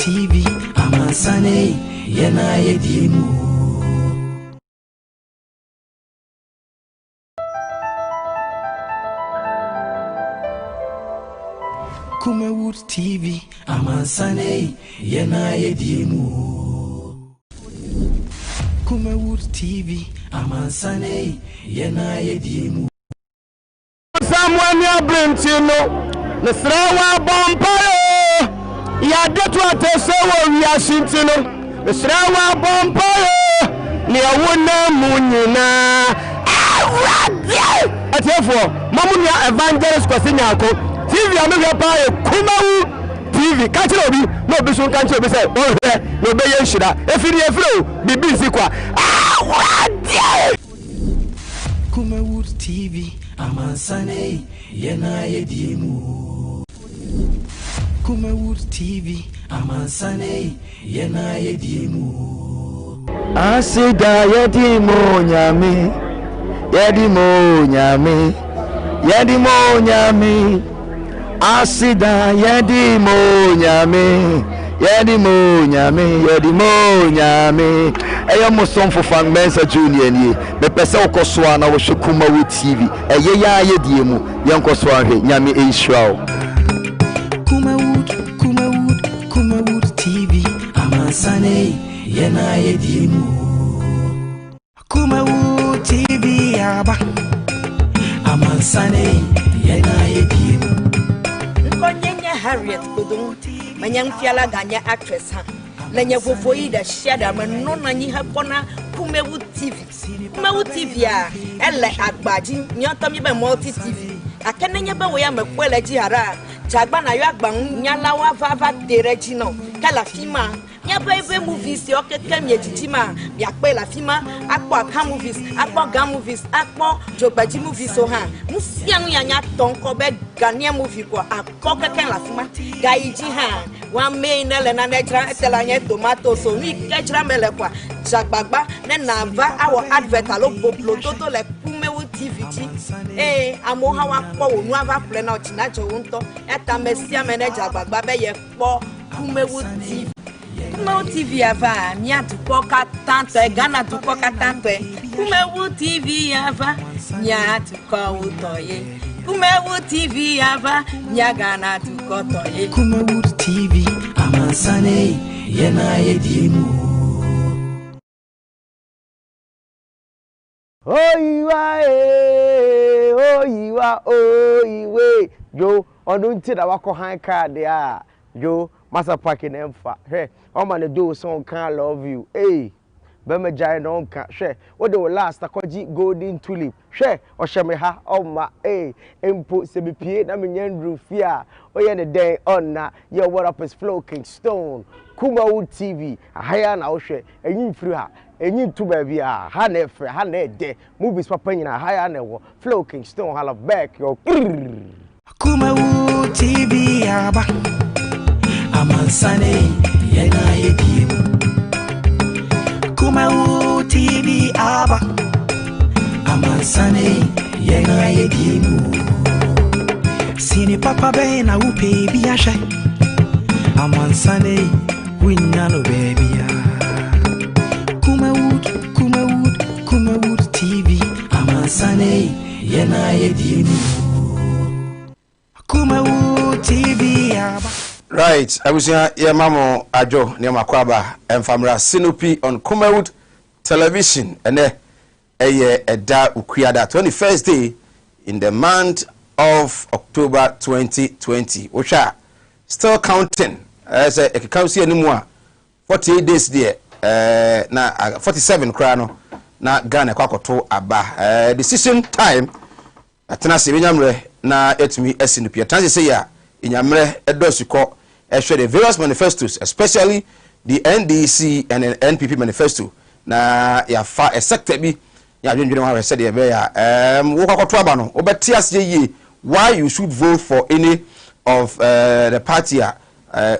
TV, Amansane, Yena Yedimu. Kumawood TV, Amansane, Yena Yedimu. Kumawood TV, Amansane, Yena Yedimu. Someone you bring to know the Srawa Bompire. Ya get what I say we are shintino. The Srawa Bompire. Near one Munina. Therefore, Mamunia Evangelist Cosignako. TV America Kumawood TV. Catch it, no Bishop can't be said. Oh, no Bayan Shida. If you are flow, be busy. Kumawood TV, Amansane, Yena Yedimu. Kumawood TV, Amansane, Yena Yedimu. Asida Yedimu Nyami, Yedimu Nyami, Yedimu Nyami. Asida Yedimu Nyami, Yedimu Nyami, Yedimu Nyami. Eyo musom for fan mensa junior ni me pese okoswa na wo Kumawood TV eye ya yediemu yankoswa hwe nyame enhirao. Kumawood TV, Amansane, Yena Yedimu. Kumawood TV aba, Amansane, Yena Yedimu. Nkonyenya Harriet Kodon manyam fiala ganya actress ha lenye vovoyi da shada mano na nyi hapona Kumawood TV. Kumawood TV a ele agbaji nyota mi be multi TV akenenya be wo ya mekwela ji hara jagba na yo agba nyala wa vava dereji no kala fima nya bebe movies yo keke mi ejijima mi ape la fima akpo aka movies akpo ga movies akpo jogbaji movies so ha musianu ya nya tonko be Ghanaian movie ko akpo keke la fima ga iji ha wa main le na nejra etela nya tomato so mi kejra mele kwa jagbagba ne na va our advert alo boblo toto le Kumawood TV ji amo ha wa po onu ava play na ochina jo wonto eta mesia manager jagbagba be ye po Kumawood TV. Kumawood TV ava mi atukoka tanto Ghana tukoka tanto Kumawood TV ava mi atuko utoye Kumawood TV ava mi Ghana tukotoye Kumawood TV, Amansane, Yena Yedimu. Oyiwe yo odunti da wako han card ya yo masa park in emfa he o man do so can love you be me jai no ka hwe wo de last akoji golden tulip hwe o hye me ha o ma empo se be pie na me nyandru fia o ye ne den on na ye what up is floating stone Kumawood TV ahaya na wo hwe enyi firi ha enyi tu ba bia ha na efe ha na ede movies papa nyina ahaya na wo floating stone hala back yo Kumawood TV aba, Amansane, Yena Yedimu. Kumawood TV aba, Amansane, Yena Yedimu. Sini papa be na upe biashe, Amansane, winnano baby ya. Kumawood TV, Amansane, Yena Yedimu. Kumawood TV aba. Right, I was here, Mamo Ajo, near Makwaba, and Famra Sinopi on Kumawood Television, and a da Ukriada 21st day in the month of October 2020, which are still counting as a council anymore 48 days there, na 47 krano, na Ghana Kwakoto Aba. Decision time at Tanasi Vinyamre, na etumi Sinopi. Tansi say ya, in Yamre, Edosuko. Share the various manifestos, especially the NDC and the NPP manifesto. Na ya fa a sector bi ya dwendwene ha said ya be ya wo kwakoto aba no obeti ase why you should vote for any of the party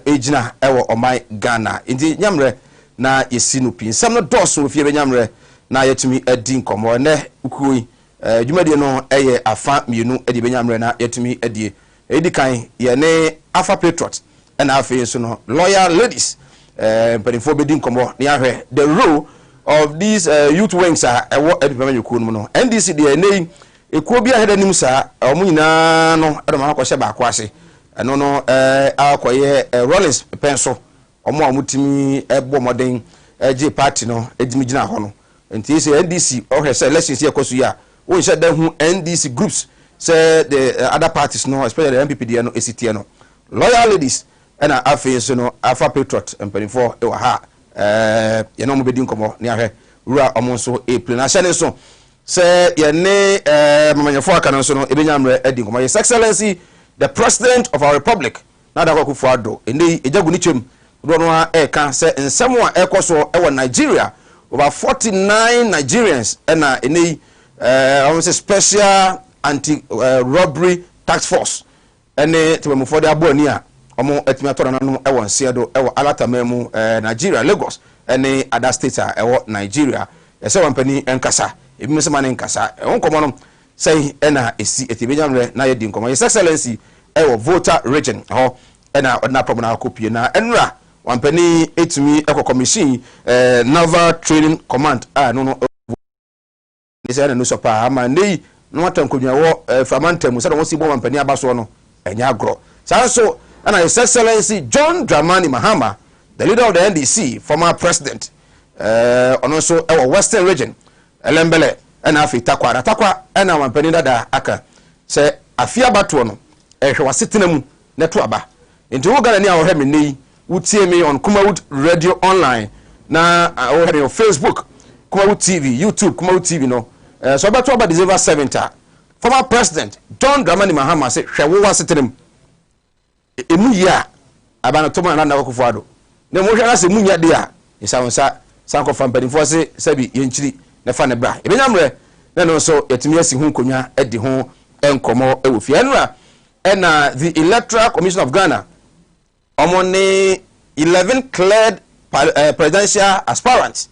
ejina ewo oman Ghana. Inti nyamre na Yesinopi nsam no doso ofie be nyamre na yetumi adi nkomo ne ukui dwumade no eye afa mienu edi be nyamre na yetumi adie edi kan ye ne afa patriot na afi so no loyal ladies penifo be din komo ni ahwe the role of these youth wings are ewo edipema yuku no no NDC de nei ekuo bi aheda nim sa omu nyina no edoma akɔhye ba akwase eno no akɔye Rollins penso omo amutimi ebo moden G party no edimi gina ho no enti say NDC ohwe say elections yekoso ya wo nhyɛ da hu NDC groups say the other parties no especially the MPP no ACT no loyal ladies and afi so no afa patriot empanifo e wa ha ye no mo bedi nkomo ni ahwe rura omo so e plan ahye so say ye ne mamanyefo aka no so no ebenyamre edi nkomo His Excellency the President of our Republic na da kwakufu ado ene ejagu ni chem do no e kan say nsem a ekoso e wa Nigeria over 49 Nigerians and ene almost special anti robbery task force ene tebemu for the aboni a omo etimi atora nanu e won siedo e wo alatamemu Nigeria Lagos ene other states a e wo Nigeria ese wampani enkasa ebi mesema ne nkasa e won komo no sei ena esi etibejamre na ye di nkomo His Excellency e wo voter region ho ena ordinary problem na kopie na enra wampani etimi eko commission naval training command no no ni se no so pa ama nei no atankodwa wo framantem se do si bo wampani abaso no enya agro so and His Excellency John Dramani Mahama, the leader of the NDC, former president, and also our Western region, Elembele, and Afi Takwa, and our Penida da Aka, say Afia Batuano, was sitting in Netwaba. Into Uganda, our Hemini, would see me on Kumawood Radio Online, now I have your Facebook, Kumawood TV, YouTube, Kumawood TV, no. So Batuaba December 7th, former president John Dramani Mahama said, Shawa sitting him. Emu ya abana toma na ndako kufuado ne mo hwara se munya de a isawonsa sanko fampanifo se sabi yenchiri ne fa ne bra ebenyamre ne no so yetimi asi hu konwa edi ho enkomo ewofie enra ena the Electoral Commission of Ghana omone 11 cleared presidential aspirants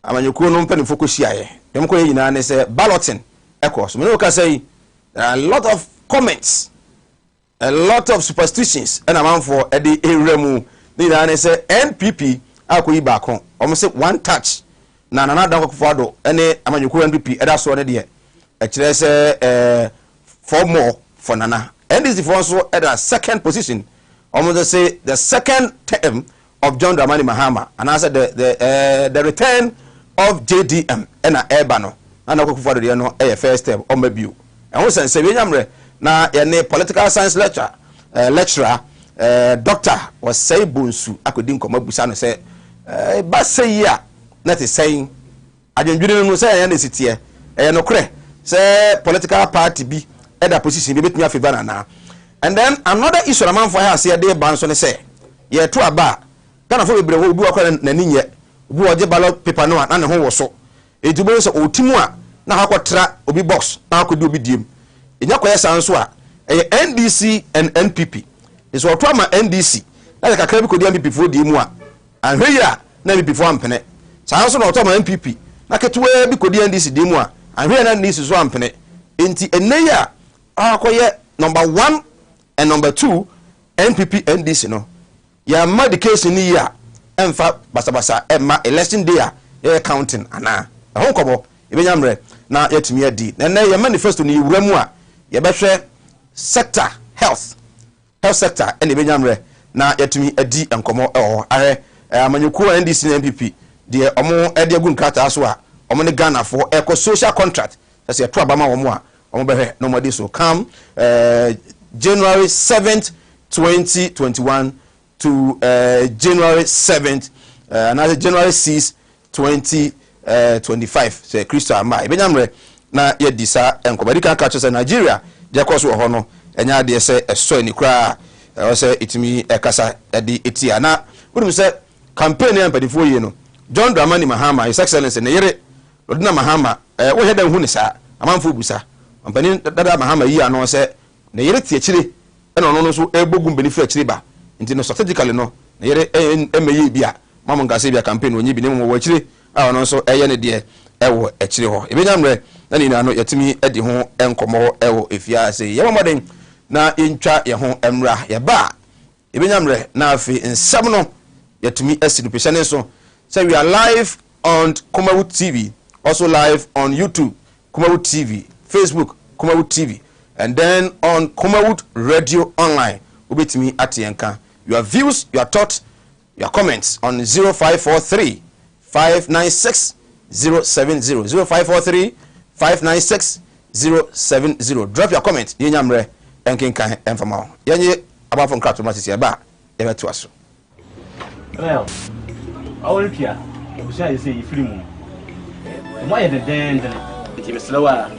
amanyuku no mpanifo ko hyiaye dem ko yina ne se balloting ekos me no ka say there are a lot of comments, a lot of superstitions, and amount for Eddie Eremu. They say NPP akoyi baako. Almost say one touch. Na nana da kwado ene amanyuku NPP eda so ne de. E kire say 4 more for nana. NDC for also at a second position. Almost say the second term of John Dramani Mahama, and I said the return of JDM and Ebano. And I go for the no first term on my view. And we say we na a political science lecturer doctor was say bunsu akodin komo busano say ba say ya that is saying adwendwene no say ya nesite e no kre say political party bi at that position be betumi afeba na. And then another issue man for here say dey ban so ne say ye to aba kana fo bebre obi akwa na ninye obi oje ballot paper no na ne ho wo so edubo so otimu a na hakotra obi box na akodi obi diem enya koye sanso a NDC and NPP is what ma NDC na ka kra bi kodi NPP fo di mu a anhwe ya na NPP fo ampene sanso na otoma NPP na ketuwe bi kodi NDC di mu a anhwe na NDC so ampene enti eneya akoye number 1 and number 2 NPP NDC no ya ma the case ni ya emfa basabasa emma election day a counting ana ho kobo ebenyamre na yetimi adi na ya manifesto ni wuramu a ye behwe sector health sector ene ebenyamre na yetimi adi enkomo are amanyuku NDC na NPP de omo ede agu nkrata so a omo ne Ghana for eco social contract say to abama omo a omo behwe no modi so come January 7th 2021 to January 7th another January 6th 2025 say Crystal Ama ebenyamre na yedisa enkomedika catch say Nigeria je koso ho no enya de say eso ni kra o say itimi ekasa edi etia na wudum say campaign ya mpadifo ye no John Dramani Mahama His Excellency ne yere Odina Mahama wo heda hu ne sa amanfo busa ampani dada Mahama yi ano say ne yere tie kire ena no so ebogum benefit kire ba nti no strategically no ne yere emeyi bia mama ngase bia campaign onyi bi ne mo wo kire a no so eye ne de ewo ekire ho ebenyamre na ni na no yetimi edi ho enkomo ewo efia se ye moden na entwa ye ho emra ye ba Ibinyamre na afi nsam no yetumi asidu pese ne so. So we are live on Kumawood TV, also live on YouTube, Kumawood TV, Facebook, Kumawood TV, and then on Kumawood Radio Online. Ubitimi atienka. Your views, your thoughts, your comments on 0543 596 070 0543 596 070. Drop your comment. Yenyamre enkinka enfama. Yenye about from craft masisi eba ebe to aso. Well, I will hear. You say free moon. Why the den the slower?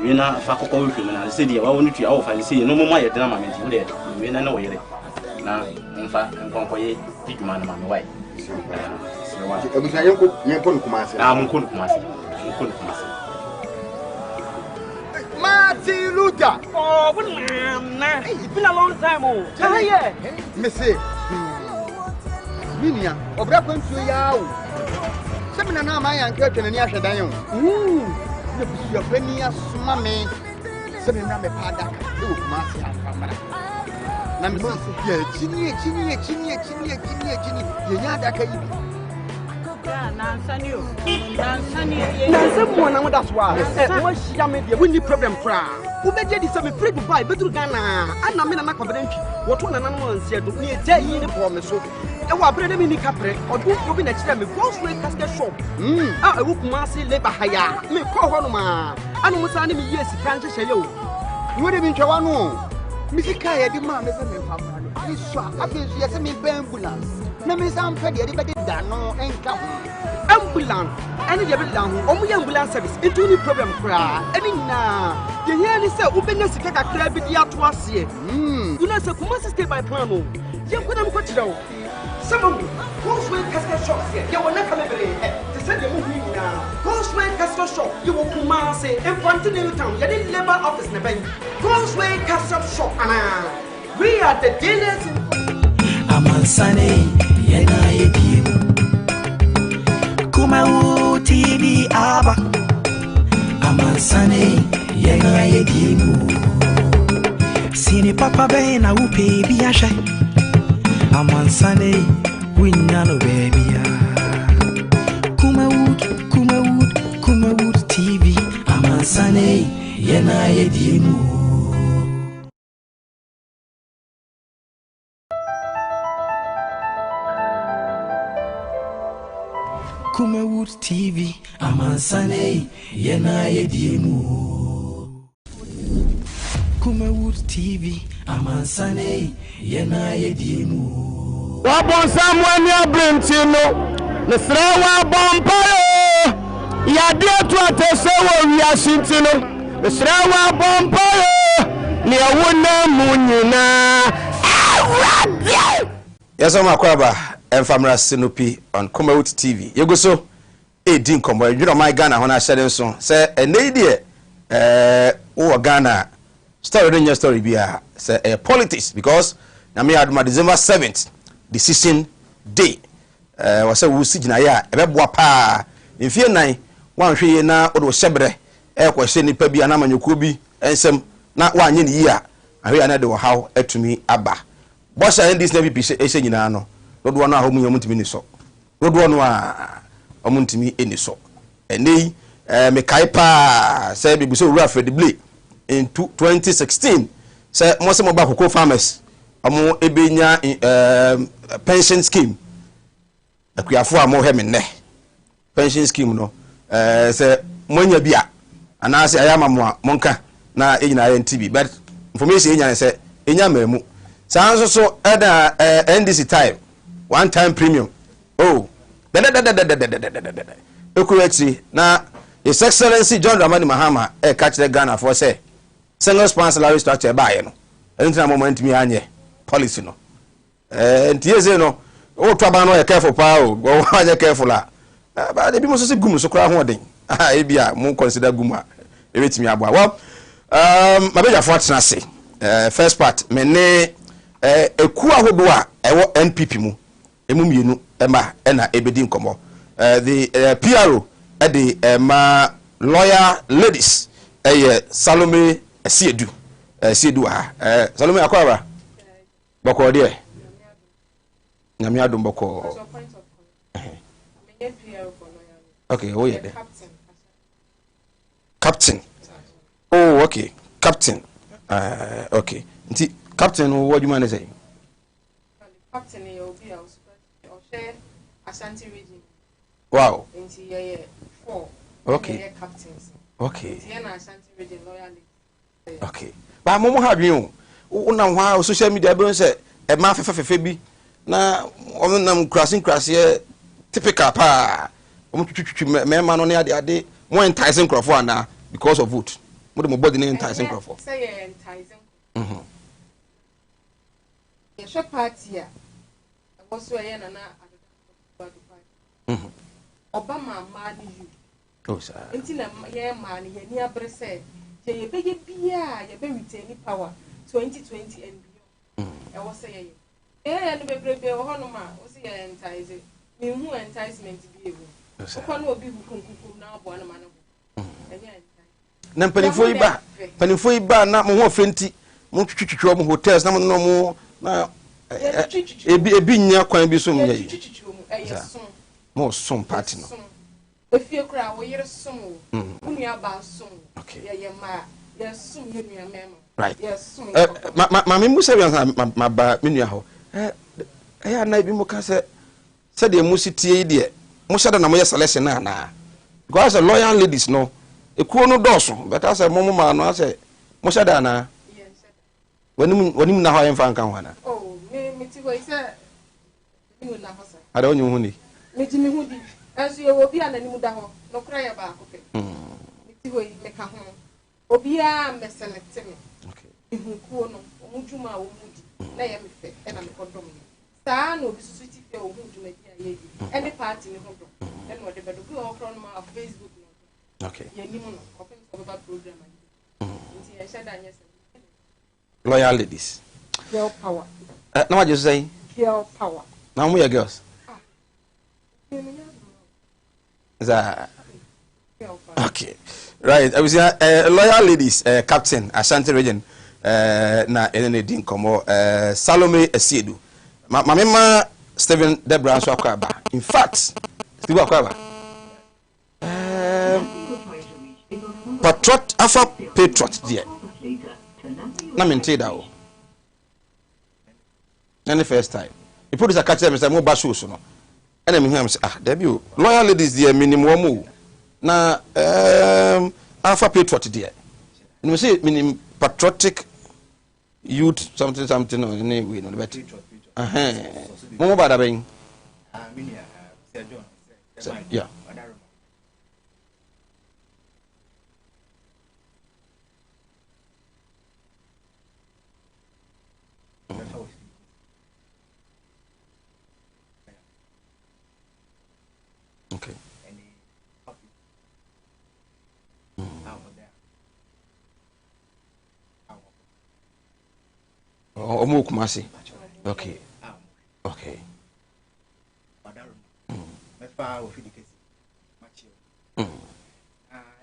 We na fa ko ko hwe na say dia wa wonu tua wo fa say no mo ma ye dena ma menti we we na wo yere na mfa nkonkoye pigma na ma me why Ebusa yenko Kumasi. Munko Kumasi. Martin Luther. Oh, nah. It's been a long time. Oh, yeah. Missy. Minia, obra kwentu yawo. Semina na ma yanka twene ni ahwedan yo. Ne busu ya pani asoma me. Semina me pada ka. E wo Kumasi afamara. Na me se ya chini. Ye nya da ka yi. Nansani mo na mo that's why. Mo shia me dey. We need problem fra. Wo beje di se me free Dubai, bedru Ghana. Ana me na na confident. Wo to na no ansia do. Ne je yi ni for me so. E wa brede me ni kapre. Odu fo bi na kire me grocery casket shop. E wo Kumasi labor hire. Me ko ho no ma. Anu musa ni me yes kan hye yo. Wo de bi ntwa no. Misika ye di ma me se me papa no. Iso afi so ye se me ambulance. Na me sam fe de bede da no enka ambulance any de bede da ho omo ambulance service into any problem kra any na de here ni say ubenya sika kakra bi di ato ase you know say Kumasi stay by plan no ye kwana mko kira o some Grocery casket shop here ye wona ka mebere te say de mo hu ni na Grocery casket shop ye wo Kumasi in front of New Town ye the labor office na ben Grocery casket shop ana we are the dealers in Amansane yena yedimu Kumawood TV aba Amansane yena yedimu Sini papa be na upe biashe Amansane winyano baby ya Kumawood TV Amansane yena yedimu Kumawood TV, Amansane, yena yedimu. Kumawood TV, Amansane, yena yedimu. Wabon Samuel ya Brentino, Nesrawa Bompayo, Yadia to Atesewa Yashintino, Nesrawa Bompayo, Niawuna Munina. Yes, I'm Akwaba. Enfamra Sinopi on Kumawood TV. You go so din kombo. You know my Ghana when I said so. Say a lady Ghana story in your story be say politics because na me had my December 7th decision day. Was say we sit na ya e be boa pa. Mfie nan wan hwe na odo hyebre kwa hye nipa bi anamanyokuo bi ensem na wanye ne yi a ahwe na de wo haw atumi aba. Bo sha this na bi bi hye nyina no. Rodo no a homu yamutimi ni so. Rodo no a omuntimi eni so. Enei me kai pa say bibu so wura Fred Blay in 2016 say mo se mo ba koko farmers omo ebenya pension scheme. Akuafo a mo he me ne. Pension scheme no say monya bia ana say ayama mo a monka na enyina ya NTB but information enya say enya mamu. Sanso so eda NDC time one time premium. Oh, Ekureti na His Excellency John Dramani Mahama catch the Ghana for say single sponsor salary structure buy no. Anything moment me anye policy no. Ntieze no. O twaba no careful pa o. Go anye careful la. But the people so gum so kra ho den. Ah e bia mo consider gum a ebetimi aboa. Well, mabeja for atena se. First part me ne eku ahodo a ewo NPP mu. Emu mienu ema na ebedi nkomo the PRO the ma lawyer ladies Salome Siedu ha Salome akwara boko de Nyame adom boko. Okay, oh yeah. Captain. Oh, okay. Captain. Okay. Captain, what do you want to say? Captain, you'll be our share Ashanti region. Wow. Okay. Captains. Okay. Ashanti region loyally. Okay. But Momo have you? Una social media be say e ma fefe bi na on nam crossing here typical pa. Me ma no ne ade mo enticing crofo ana because of vote. Mo de mo body ne enticing crofo. Say enticing. Your party was so yen na Obama mad you. Oh sir. Until a man ye near Bresse. Ye beg bia ye be retain power 2020 and beyond. I was saying and be brave honoma was enticing. Me who enticement be able. Upon will be who now one man. Na panifo iba na mo ho frenti mo twitwitwo mo hotels na mo no mo na ebi nya kwan bi so mo ye mo som party no if you cry we yere som unu aba som ye ma ye som ye nua memo right yes ma me mu se ma ba me nua ho ya na bi mo ka se de mu sitie de mo shada na mo ye selection na na because loyal ladies no ekuo no doso beta se mo ma no ase mo shada na wanim na ho en fa nkan ho na oh me ti go ise ni na ho sa ada onyu hu ni me ti me hu di aso ye obi anani da ho no kra ya ba ko pe me ti go me ka ho obi a me select me okay ihu kuo no omudwuma wo mudi na ye me fe e na me kodom ni saa no obi susu ti fe omudwuma di aye di any party ni ho do e no de bedo bi o kro no ma Facebook no okay ye ni mo no open for program nti ye shada anya se loyal ladies girl power na what you say girl power now we are girls okay right I was loyal ladies captain Ashanti region na ene din komo Salome Esiedu mama Steven Debra so akwaba in fact Steve akwaba patriot afa patriot there na mente da o na the first time the producer catch them say mo ba show so no and me say there be loyal ladies there minimum mo na alpha patriot there and we say minimum patriotic youth something no anyway no better mo ba da ben yeah okay omo Kumasi okay okay mefa ofidikesi machi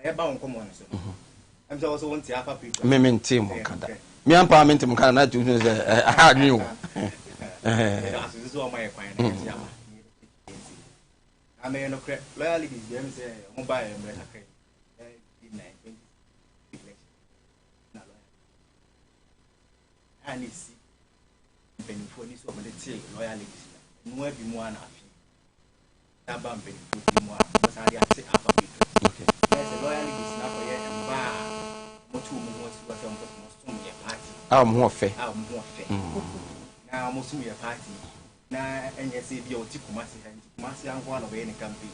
eba won komo no so am so also want alpha people me mente mo kada me ampa mente mo kada na tu say aha nyu aso so my kwan na ti ama ame no kre loyalty is dem say mo ba e mre takai na and see benefo ni so mo de tie loyalty no abi mu ana afi na ba benefo ti mu a so sa dia ti alpha people okay yes loyalty is na for ye mba mo tu mo mo si wa se mo so mo ye party mo ho fe na mo so ye party na enye se bia oti Kumasi anko ana be ne campaign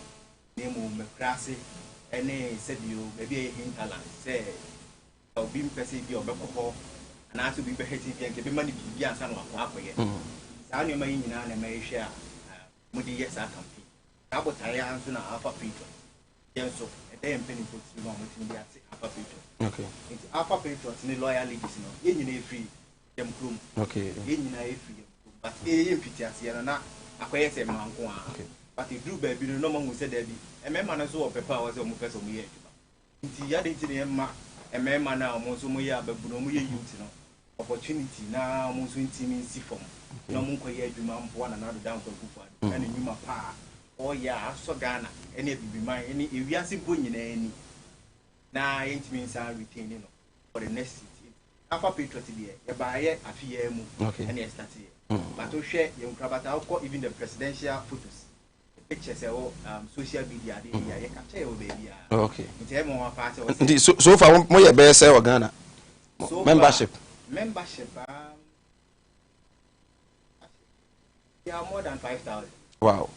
ne mu me krase ene se bio be bia hinterland se obi mpese bia obekoko na aso bi be heti bia nke be mani bia ansa no akoye saa ne ma nyina na ma ehwe a mo di yes a campaign na botaye anso na alpha patriot yenso e dey mpeni for ti no mo tin bia se alpha patriot okay nti alpha patriot ni loyal ladies no ye nyina efri dem krom okay ye nyina efri but ye mpiti ase na akoye se manko a okay but the group baby no man who said there be a member na so pepper was a mo person we nti ya de nti ne ma e member na mo so mo ya babu no mo ye youth no opportunity na mo so ntimi si form na mo nkoye adwuma mpo na do down kwa kufa na nyuma pa o ya aso Ghana ene bibiman ene ewiase bo nyina ani na ntimi nsa retain no for the next city afa patriot there ye ba ye afiye mu ene start here but o hwe ye nkrabata ko even the presidential photos pictures social media dey ye capture o baby okay nti mo wa party so far mo ye be say o Ghana membership yeah, more than 5,000. Wow.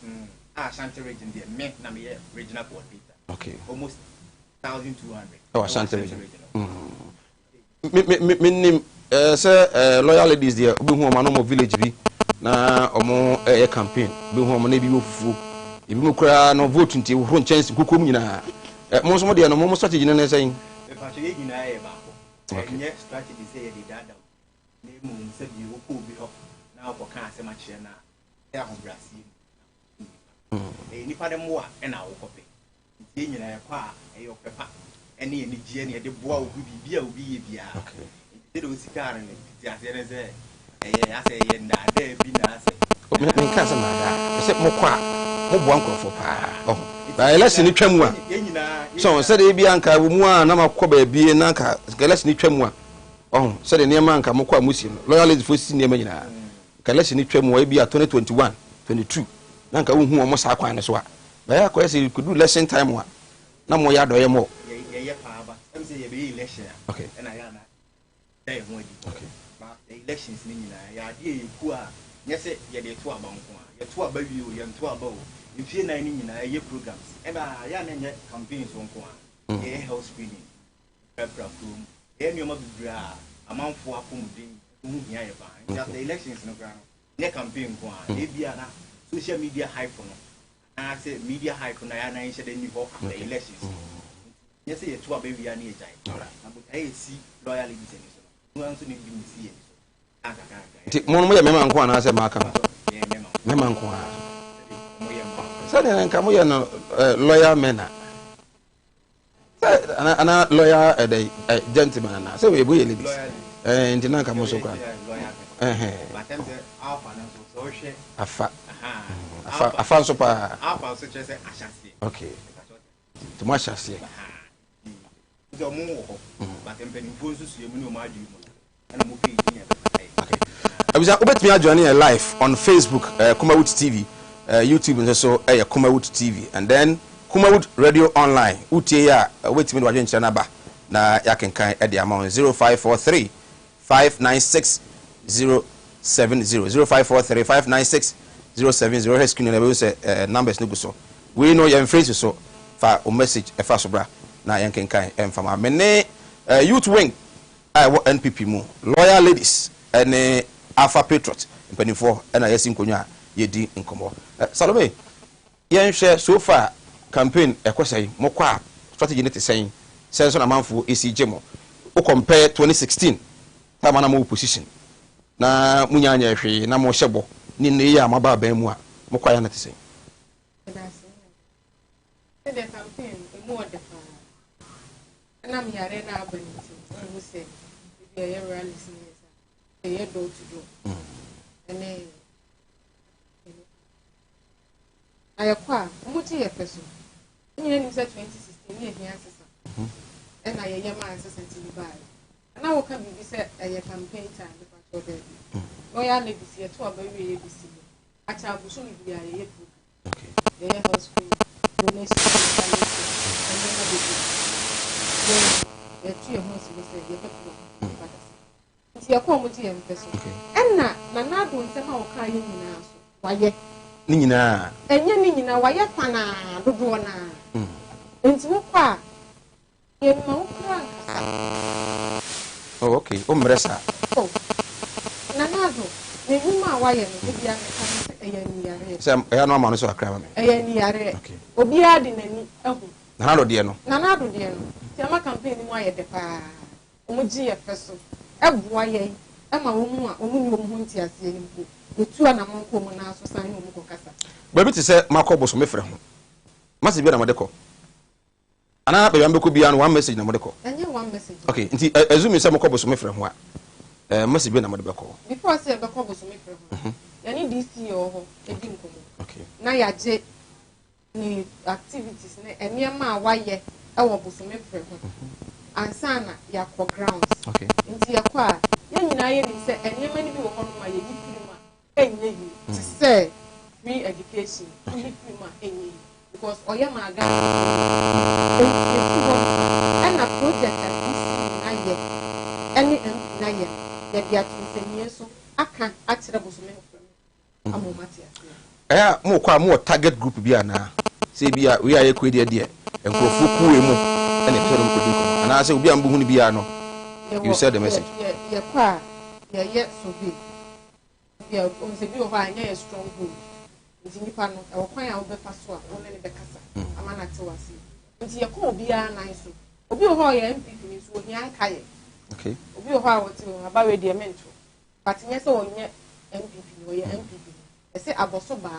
Ashanti region there, me na me regional coordinator. Okay. Almost 1,200. Oh, Ashanti region. Me say loyal ladies there, obi hu o ma no mo village bi na omo campaign, obi hu o ma na bi ofufu. Ebi mo kura no vote nti ho chance kukom nyina. Mo so mo there no mo strategy na na say. E fa so ye nyina e ba. Okay. Strategy say the dada. Name say bi wo ko bi ho na ko kan asema kire na e ho Brazil. Nipa dem wo a na wo kope. Nti nyina e kwa e yo pepa. Ene eni gie ne de boa wo bibia wo bi ye bia. Okay. Nti de o sikare ne ti ase ne say ase ye nda da bi na ase. Me kan se na da. Se mo kwa mo boa nkrofo pa. Oh. Ba election twam a. So said e bia nka wo mu a na makọ ba bie na nka election twam a. Oh, said e niam nka mokọ amusi no. Loyalist for si niam nyina. Election twam a bia 2021, 22. Na nka wo hu o mo sa kwan ne so a. Ba ya ko say could do election time a. Na mo ya doye mo. Ye pa ba. Em say ye be election. Okay. Na ya na. Dey ho adi. Okay. Ba elections ni nyina ya de e ku a. Nye say ye de to aba nko a. Ye to aba wi o ye to aba o. If you na ni nyina ye programs eba ya na nye campaigns wonko a ye health screening prepare from ye nyoma bibra amanfo akomudin hu hia ye ba just the elections no gra ne campaign ko a e bia na social media hype no na say media hype na ya na yin shede ni ho the elections ye say ye to aba wi ya ni e jai na but ai si loyal leaders ni so no anso ni bi ni si ye so aka mo ye mema nko na say maka ye mema nko a Sani nka mo ye no lawyer mena. Ana lawyer gentleman na. Say we boy ladies. Nti na nka mo so kwa. Afa so pa. Afa so chese ashase. Okay. To ma ashase. Do mo wo. But empeni fo so su emu ni o ma adu mo. Ana mo page ni e be. Okay. Abuja obetimi adjoin live on Facebook Kumawood TV. YouTube and so Kumawood TV and then Kumawood Radio Online. Utie ya wait me wajo nchana ba na yakenkan e the amount 0543 596 070 0543 596 070 rescue na be say numbers no go so. We know your phrase so fa o message e fa so bra na yakenkan e mfama me ne youth wing NPP mu loyal ladies and Alpha Patriot mpanifo na yesin konwa yedi nkomo Salome yen hwe so far campaign ekosai mokwa strategy ne tesen senso na manfo ECG mo o compare 2016 time na mo position na munyanya hwe na mo hyebo ni ne ya maba ban mu a mokwa ya na tesen the campaign mo de fa na mi yare na aboniti mo se bi ya rally sinisa e do to do ene ayakwa umuti yepeso nyine ni 2016 ni ehia sesa na ye yema sesa tini bai na wo ka bibi se eye campaign time pa cho be loyal ladies ye to abawe ye bisi acha abuso ni bia ye pro okay ye house queen donation and then na be ye tu ye house be se ye pro nti ye ko umuti yepeso enna na na do nsema wo ka ye nyina so waye ni nyina enye ni nyina waye pana dodo na enti wo kwa ye ma wo kra oh okay o mresa oh na do ne huma waye no bia ne kan eye ni yare se ya no ma no so akra ma me eye ni yare okay obi ade nani ehu na do de no ti ama campaign mu aye de pa omuji ye feso ebu aye e ma wo mu a omu ni omu nti ase ni mpo etu ana monko mu na so san ni omu ko kasa ba bi ti se makobo so mefre ho mase bi na modeko ana ba yambe ko bia no one message na modeko enye one message okay nti azumi se makobo so mefre ho a must be number beko. Before I say beko was me from. Yani DC or edin komo. Okay. Na ya je ni activities ne enema waye e wo bosume frɛ ho. Ansana ya kɔ grounds. Okay. Nti ya kɔ a ye nyina ye ni sɛ enema ni bi wo hono ma ye yipiri ma enye yi. Ti sɛ free education yipiri ma enye yi because oye ma aga. And a project that is na ye. Any na ye. Ya dia tsinsenye so aka akyerɛ bosume frɛ. Eh, mo kwa mo target group bi ana. Say bia we are equity there. Enkrofo ku emu. And if you could do, and I say, we are moving to be ano. You said the message. Yeah, pa, yeah, yes, so be. Yeah, on the view of a strong hold. It's in Pano, or quite out the password, only the Cassa, a man at Tawasi. Until you call be a nice. Obi Ohio MP is with young Kaye. Okay. Obi Ohio to about the mentor. But yes, or yet MPP or your MPP. I say Abosoba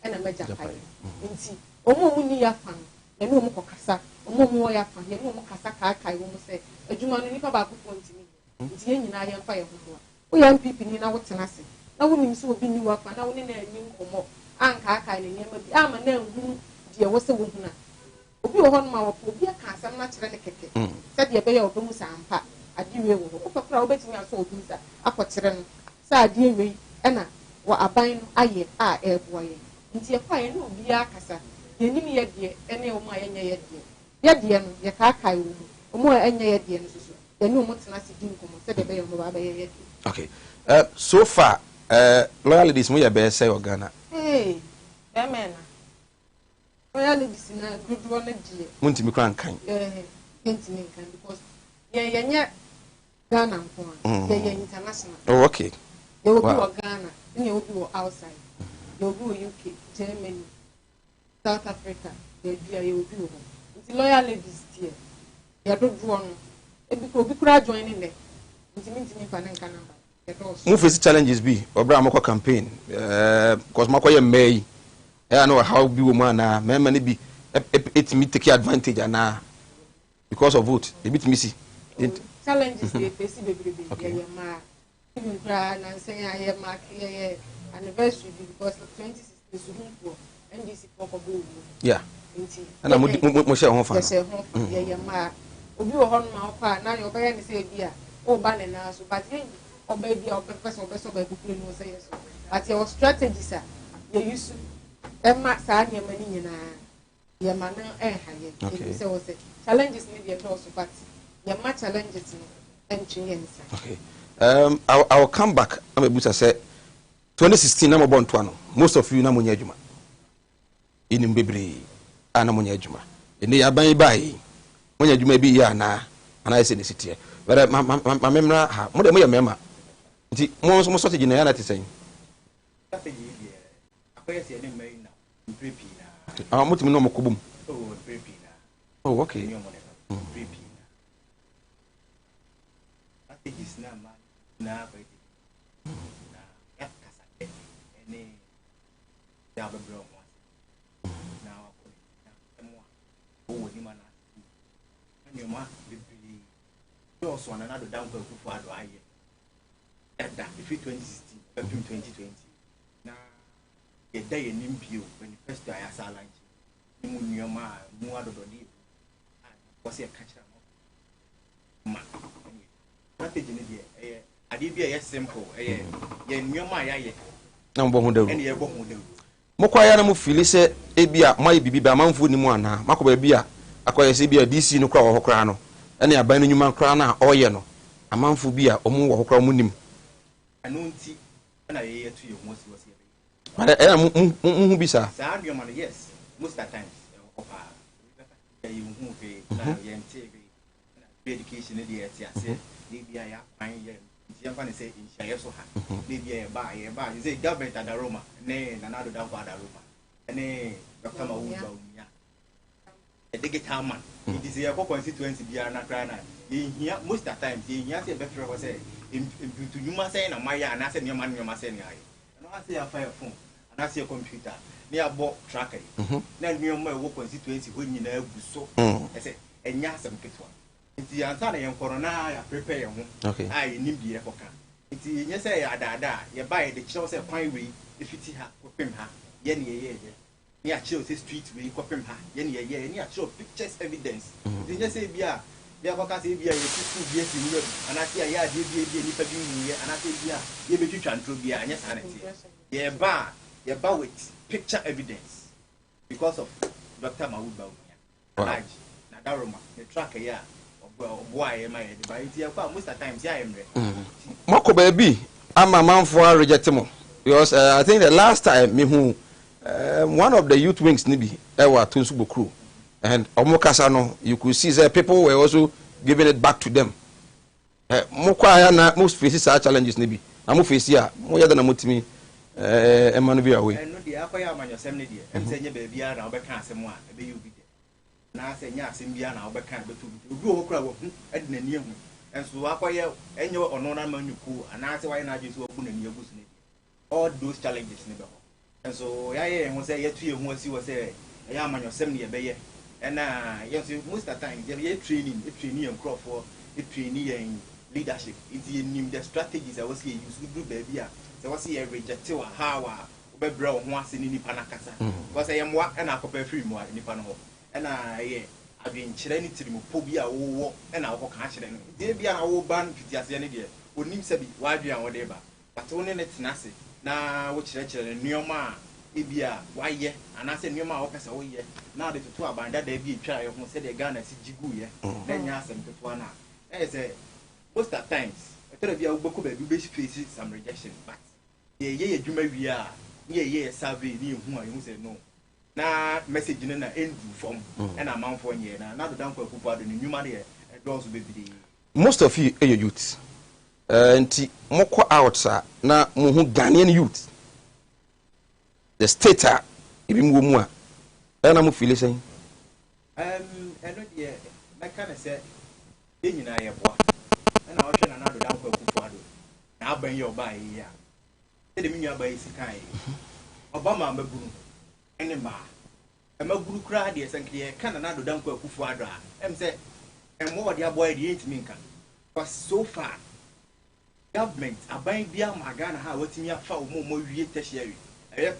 and a major pie. Inti, Omo ya fan, and no more Cassa. Omo ya fa ye no mo kasa kai wo mo se adwuma no nipa ba ko kontini nti ye nyina ye fa ye ho wo ya MPP ni na wo tena se na wo nim se obi ni wa fa na wo ne na anyi nkomo anka kai ne nyema bi ama na hu de wo se wo hu na obi wo ho no ma wo obi aka asam na kire ne keke se de be ye obi mu sampa ade we wo wo fakra wo betimi aso obi sa akokire no sa ade we e na wo aban no aye a ebo ye nti ye fa ye no obi akasa ye nim ye de ene wo ma ye nye ye de yɛdeɛ no yɛkaakaa wo mu ɔmo a ɛnyɛ yɛdeɛ no soso yɛne ɔmo tena se di nkɔmmɔ sɛ de bɛyɛ ɔmo ba bɛyɛ yɛdeɛ. Okay. So far, loyal ladies mo yɛ bɛyɛ sɛ wɔ Ghana. Hey, bɛmɛ na loyal ladies na dodoɔ no deɛ. Mo ntumi kora nkan. Yɛntumi nkan because yɛnyɛ Ghana nko a yɛyɛ international. Oh, okay. Yɛwɔ bi wɔ Ghana ɛna yɛwɔ bi wɔ outside yɛwɔ bi wɔ UK, Germany, South Africa yɛwɔ bi wɔ hɔ. Loyal ladies dear. You don't do one. Obi kura joining there. Intimi fanenka number. Mo face challenges bi. Obra amoko campaign. Because makoye may. I know how bi woman na me many be etimi take advantage na because of vote. E bit me see. Challenges dey face bebrebe. Yeah ma. Even kura na say ya mark anniversary because 2016 so home NDC for go. Yeah. And I'm mo share home fan. Yeah, ma. Obi wo hon ma kwa na yo be ni say bia o ba ne na so but yen oba bia o person so ba kukuru no say yes. But your strategy sir, you use ma sa nya mani nyina. Ya ma na ha ye. You say o say challenges ni dey do so but ya ma challenges no entwe yen sir. Okay. I will come back. I'm a busa say 2016 na mo bon to ano. Most of you na mo nya adwuma. Inim bebre. Ana mo nya adwuma ene aban bai mo nya adwuma bi ya na ana ese ne sitie were ma memra ha mo de mo ya mema nti mo strategy na ya na tesɛn strategy bi akoye se ne mai na prepi na mo timi no mo kobum oh prepi na oh okay prepi na strategy na ma na prepi na ya kasa ene ya bebro also another down for Kufuado aye. That if 2016, 2020. Now a day in impure when the first day I saw lunch. Munyama, Muado Dodi, was a catcher. Strategy in the I did be a simple, a Yama, number 100. And you go home. Mokwaya mu fili se ebia mai bibi ba manfo ni mu ana makoba bia akoye se bia DC no kra wo hokra no ene aban no nyuma kra na oye no amanfo bia omu wo hokra mu nim anu nti na ye yetu ye mo si wose mara mu bisa sa adu man yes most of the times opa ye hu fe na ye nte be education ne dey atiase ni bia ya kwan ye nti fa ne se insha ye so ha ni bia ye ba you say government adaroma ne na na do down for adaroma ne Dr. Kumawood umia a digital man it is a constituency bia na kra na ye hia most of the times ye hia say better was say to nyuma say na maya na say nyuma say na aye no I say a fire phone and I say a computer ne abo tracker na nyuma e wo constituency ho nyina agu so I say enya asem ketwa nti ansa na yen corona ya prepare ho ai nim bi e koka Nti nye say ada ye buy the chill say kwan we efiti ha kopem ha ye ne ye ni a chill say street we kopem ha ye ne ye ni a chill pictures evidence. Nti nye say bia kwa say bia ye school bia si ni ana say ya de bia ni pa bi ni ye ana say bia ye betwitwa ntro bia anya sanity. Ye ba with picture evidence because of Dr. Kumawood Bawumia. Na daroma the track ya boy am I the by most of times ya emre. Moko baby ama manfo reject mo because I think the last time me who one of the youth wings nibi ewa Tunsubo crew and omokasa no you could see that people were also giving it back to them. Moko aya na most faces are challenges nibi. Amu face ya mo yada na motimi emanu bi away. No dey akoya amanyosem ne dey. Em say nye baby ara obeka asem a ebe you bi dey. Na say nya asem bia na obeka betu bi. Obi o kura wo hu ede na ni ehu. Enso akoye enye ono na manuku ana say why na jesu obu na ni egusu ne. All those challenges ne be ho. Enso ya ye hu say ye tu ehu asi wo say ya amanyosem ne ye be ye. Na ye say most of the time ye training en crop training en leadership. It nim the strategies I was here use do baby a. So was here reject how we bra ho ase ni nipa nakasa. Because I am wa na akopɛ free mu a nipa no ho. Na ye adwenkyerɛ ni tirimu po bi a wo na wo ka kyerɛ no. De bia na wo ban fitiase ne de. Onim sabi wa adwen a wo de ba. But wo ne tenase na wo kyerɛkyerɛ ne nneɔma a ebia wa ye anase nneɔma a wo pɛ sɛ wo ye. Na de toto abanda da bi etwa ye ho sɛ de Ghana si jigu ye. Na nya asɛm toto na. Say most of times tell bia wo beko ba bi be face some rejection but ye adwuma wi a ye survey ni ehu a ehu say no na message no na end from and amanfo nye na do dan kwa kupu ado ni nwuma de doors be bi. Most of you are youth nti moko out na mo hu Ghanaian youth the state ibi mo mu a na mo feel say eno de na kana say ye nyina ye boa na o hwe na do dan kwa kupu ado na aban ye oba ye ya de mi nwa ba isi kan Obama maburu ene ma maburu kra de sankye kana na do dan kwa kufu ado a em say emmo de aboy de yentimi nka but so far government aban bia magana ha watimi afa o mo wie tertiary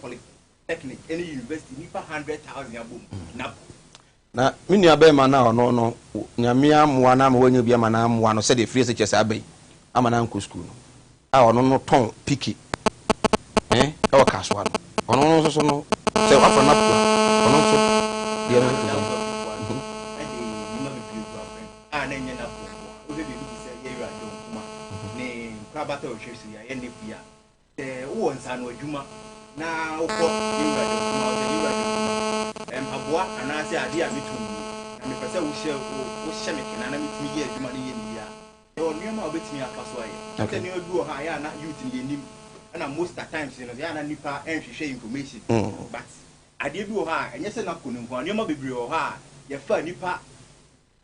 polytechnic any university nipa 100,000 abom na mini abai ma na ono no nyamia moa na ma wanyu bia ma na moa no se de free se chese abai ama na nko school no a ono no ton piki e o kaswa no ono no so no se wafa na ko ono so dia na na nyɛ na ko o be bi sɛ ye yura don kuma ne krabata o hwesi ya ye ne bia te wo nsa no adwuma na ukɔ yura don kuma o se yura don kuma aboa anase ade a metum na me pɛsɛ wo hyɛ me kena na metumi ye adwuma ne ye ne bia e o nneɛma a obetumi afa so ayɛ te ne odu ha ya na youth ne nim na most at times you know ya na nipa enhwehwɛ information but ade bi ha ɛnyɛ sɛ na konu nko nneɛma bebree wɔ ha ye fa nipa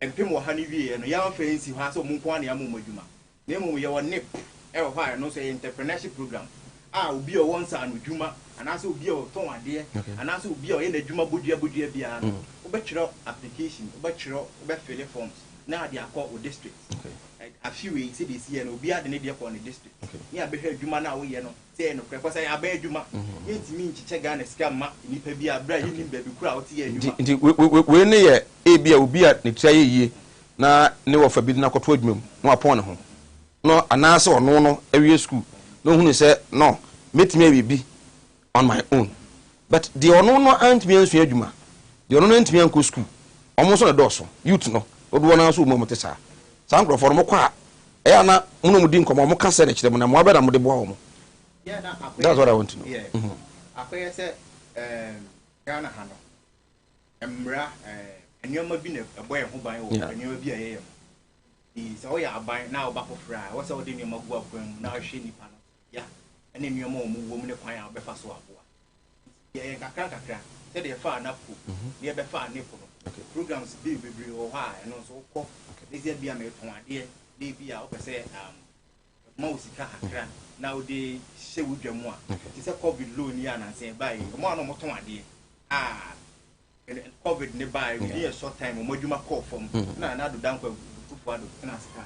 empem wo ha ne wie no ya fancy ha so mo nko ana ya mo adwuma na emu ye wo nip e wo ha no so entrepreneurship program obi o won sa no adwuma anase obi o ton ade anase obi o ye na adwuma bodua bia no wo be kyerɛ application wo be kyerɛ wo be fill forms na ade akɔ o district a few weeks say this year no obi ade ne de akɔ ne district ni abehwɛ adwuma na wo ye no say no kɔ say aba adwuma yentimi nchiche Ghana sika ma nipa bi abra yi nim baby kura wo te ye adwuma nti we ne ye ebia obi a ne tia yeye na ne wo fa bi na kɔto adwuma mu na apon ne ho no anase ɔno no awie school no hunu sɛ no metimi abibi on my own but the ɔno no antimi ansu adwuma the ɔno no antimi anko school ɔmo so na dɔso youth no odo na so mo mo te sa sankrofo no mokɔ a ɛya na mono mu di nkɔmɔ mo ka sɛ ne kyerɛ mo na mo abɛda mo de boa wo mo. Yeah, that's what I want to know. Yeah. Akoye say Ghana ha no emra enwoma bi na eboy ho ban wo enwoma bi ayɛ yam so ya aban na oba kofra wo sɛ wo de enwoma gu akwan mu na ahwɛ nipa no ya ene enwoma o mu wo mu ne kwan a obefa so aboa ye kakra sɛ de fa na po ne be fa ne po no programs bi bebree wo ha eno so kɔ ne sɛ bia me ton ade ne bia wo pɛ sɛ ma usika kakra na odi she wudwamu a ti se covid loan ya na se bai mo ano mo ton ade covid ne bai we here short time mo adwuma call from na do dan kwa fufu ado na sika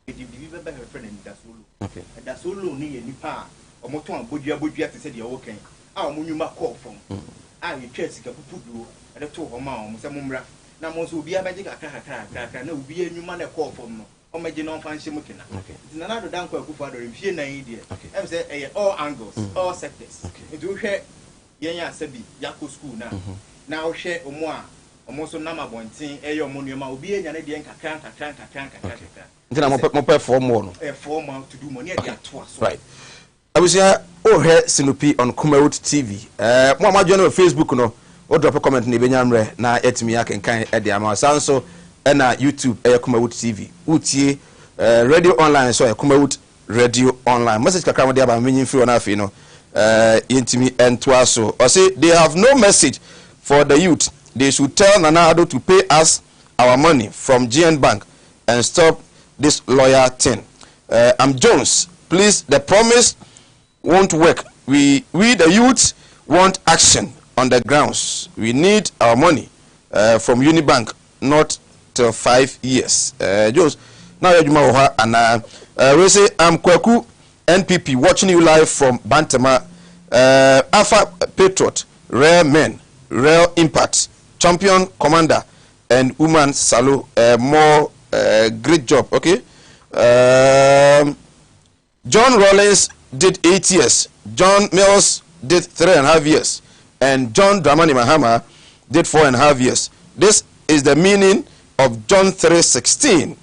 de bibi bɛbɛ hɛ fɛ na ndasolo okay ndasolo ni yɛ nipa a ɔmo tɔn bodua te sɛ deɛ ɔwɔ kɛn a ɔmo nyuma kɔɔ fam a yɛtwa sika pupuduo ɛde to hɔ ma ɔmo sɛ mommra na mo nso obiara bɛgye kakra na obiara nyuma na ɛkɔɔ fam no ɔmo gye na ɔmfa nhyɛ mu kena nti na do danko akufo adɔre mfie nan yi deɛ ɛm sɛ ɛyɛ all angles all sectors nti wohwɛ yɛn yɛ asabi yakɔ school na wohwɛ ɔmo a ɔmo so nam abɔnten ɛyɛ ɔmo nneɛma obiara nya ne deɛ nkakra nti na mo pɛ form mo no form to do money dey atoa so right abusia o he Sinopi on Kumawood TV mo ma join no Facebook no o drop a comment na be nyamre na etimi akenkan e de ama sanso e na YouTube e Kumawood TV utie radio online so e Kumawood radio online message kakra mo de aba menyin free na afi no yentimi entoa so o say they have no message for the youth. They should tell Nana Addo to pay us our money from GN Bank and stop this lawyer thing. I'm Jones. Please, the promise won't work. We the youth want action on the grounds. We need our money from Unibank, not till 5 years. Jones, now you're and we say I'm Kwaku NPP watching you live from Bantama. Alpha Patriot, rare men, real impact, champion commander, and woman Salo. More great job. Okay. John Rollins did 8 years. John Mills did 3.5 years, and John Dramani Mahama did 4.5 years. This is the meaning of John 3:16.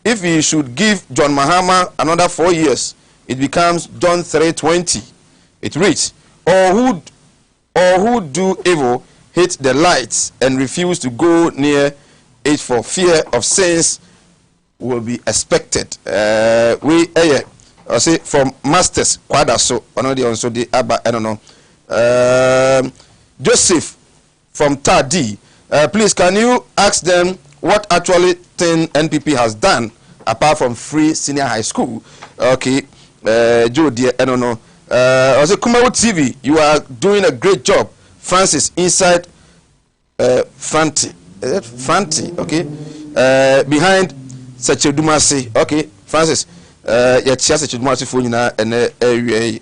If we should give John Mahama another 4 years, it becomes John 3:20. It reads, Or who do evil hate the lights and refuse to go near it for fear of sins will be expected. I say from masters kwada so another also the aba I don't know. Joseph from Tadi, please can you ask them what actually thing NPP has done apart from free senior high school? Okay, Joe dear I don't know. I say Kumawood TV, you are doing a great job. Francis inside Fanti, okay, behind Sachedumasi, okay, Francis, Sachedumasi for you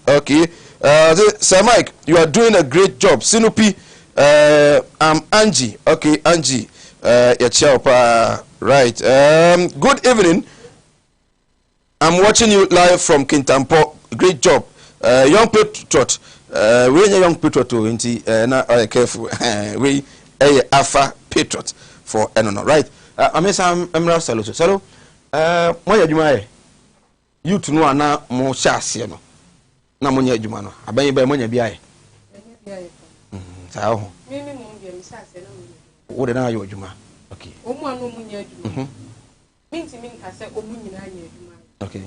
okay, Sir Mike, you are doing a great job. Sinopi, I'm Angie, okay, Angie, right, good evening. I'm watching you live from Kintampo. Great job. Young Patriot, we young Patriot to na careful. We Alpha Patriot for Enono, right? I mean some Emerald Salo. Salo, moya juma you to know na mo shasi no. Na monya juma no. Abenye ba monya biaye. Sao. Mimi mo bia mi shasi na mo. Wo de na yo juma. Okay. Omo anu mo nya juma. Minti min ka se omo nyina nya juma. Okay. Okay.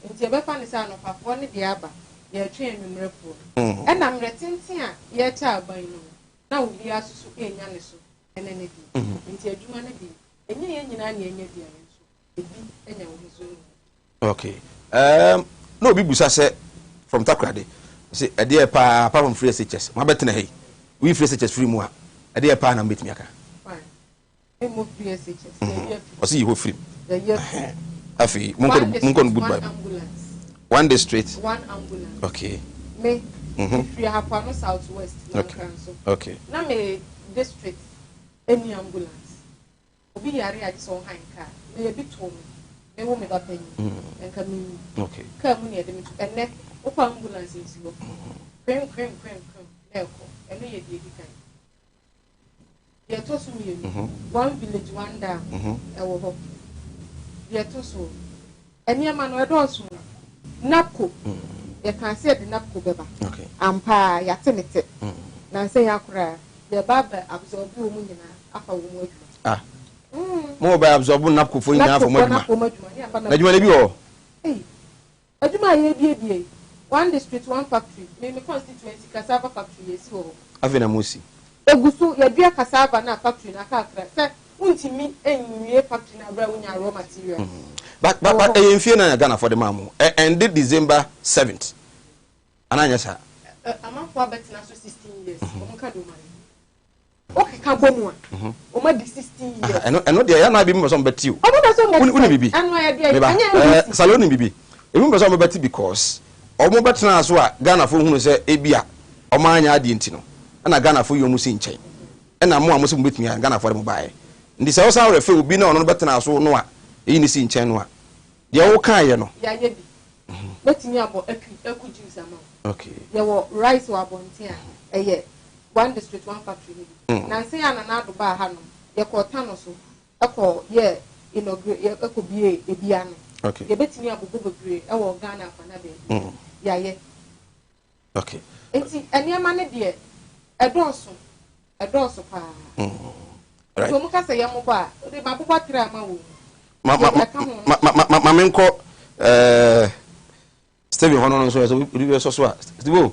Nti ebe fa ne sa no pafo ne de aba ye twa enwumre po na mre tenten a ye cha aban no na obi asusu enya ne so ene ne bi nti adwuma ne bi enye ye nyina ne enye bi ayen so ebi enya wo so. Okay. No obi busa say from Takrade say e dey pa apart from free SHS ma betena hey we free SHS free mu a e dey pa na betimi aka fine e mo free SHS o see you free yeah. Afi, Munkon good Bible. One day straight. One ambulance. Okay. Me. If you have one southwest. Okay. Now me district any ambulance. Obi yari aji so high car. Me a bit home. Me wo me ba penny. And come. Okay. Come near them and neck. Opa ambulance is low. Cream. Eko. And me ye di kan. Ye to so me. One village, one down. Ewo. Yetoso eni ma no edoso napko ye kan say the napko beba okay ampa ya tenete na say yakura ye baba absorb wo mu nyina afa wo mu adwuma mo ba absorb napko fo nyina afa mo adwuma na adwuma le bi o adwuma ye bie one district one factory me constituency cassava factory yesi wo afa na musi egusu ye dua cassava na factory na kakra say untimi enwie factory na bra unya raw material but enfie na Ghana for the mamu and December 7th ananya sa I'm for better 16 years. Okay, can go more. Oma di 16 years. I know there na be me some bet you. Uni bibi. Saloni bibi. Emu be some bet because omo betena so a Ghana fo hunu se ebia omo anya ade enti no. Na Ghana fo yomu si nchen. Na mo amoso betumi a Ghana fo de mo bae. Ndi se wo san refe obi na ono betena so no a eyi ni si nchen no a. De wo kan ye no. Ya ye bi. Betumi abo eku juice ama. Okay. There were rice wa bontia. Eye one district one factory ni. Na say ana na do ba ha no. Ye ko tano so. Eko ye inaugurate ye eko bie ebia no. Okay. Ye betumi abo bebre e wo Ghana fa na be. Ya ye. Okay. Enti eniema ne de edoso pa. Right. So muka say yamo ba, de ba bobwa tra ma wo. Ma menko Steven hono so so a Steve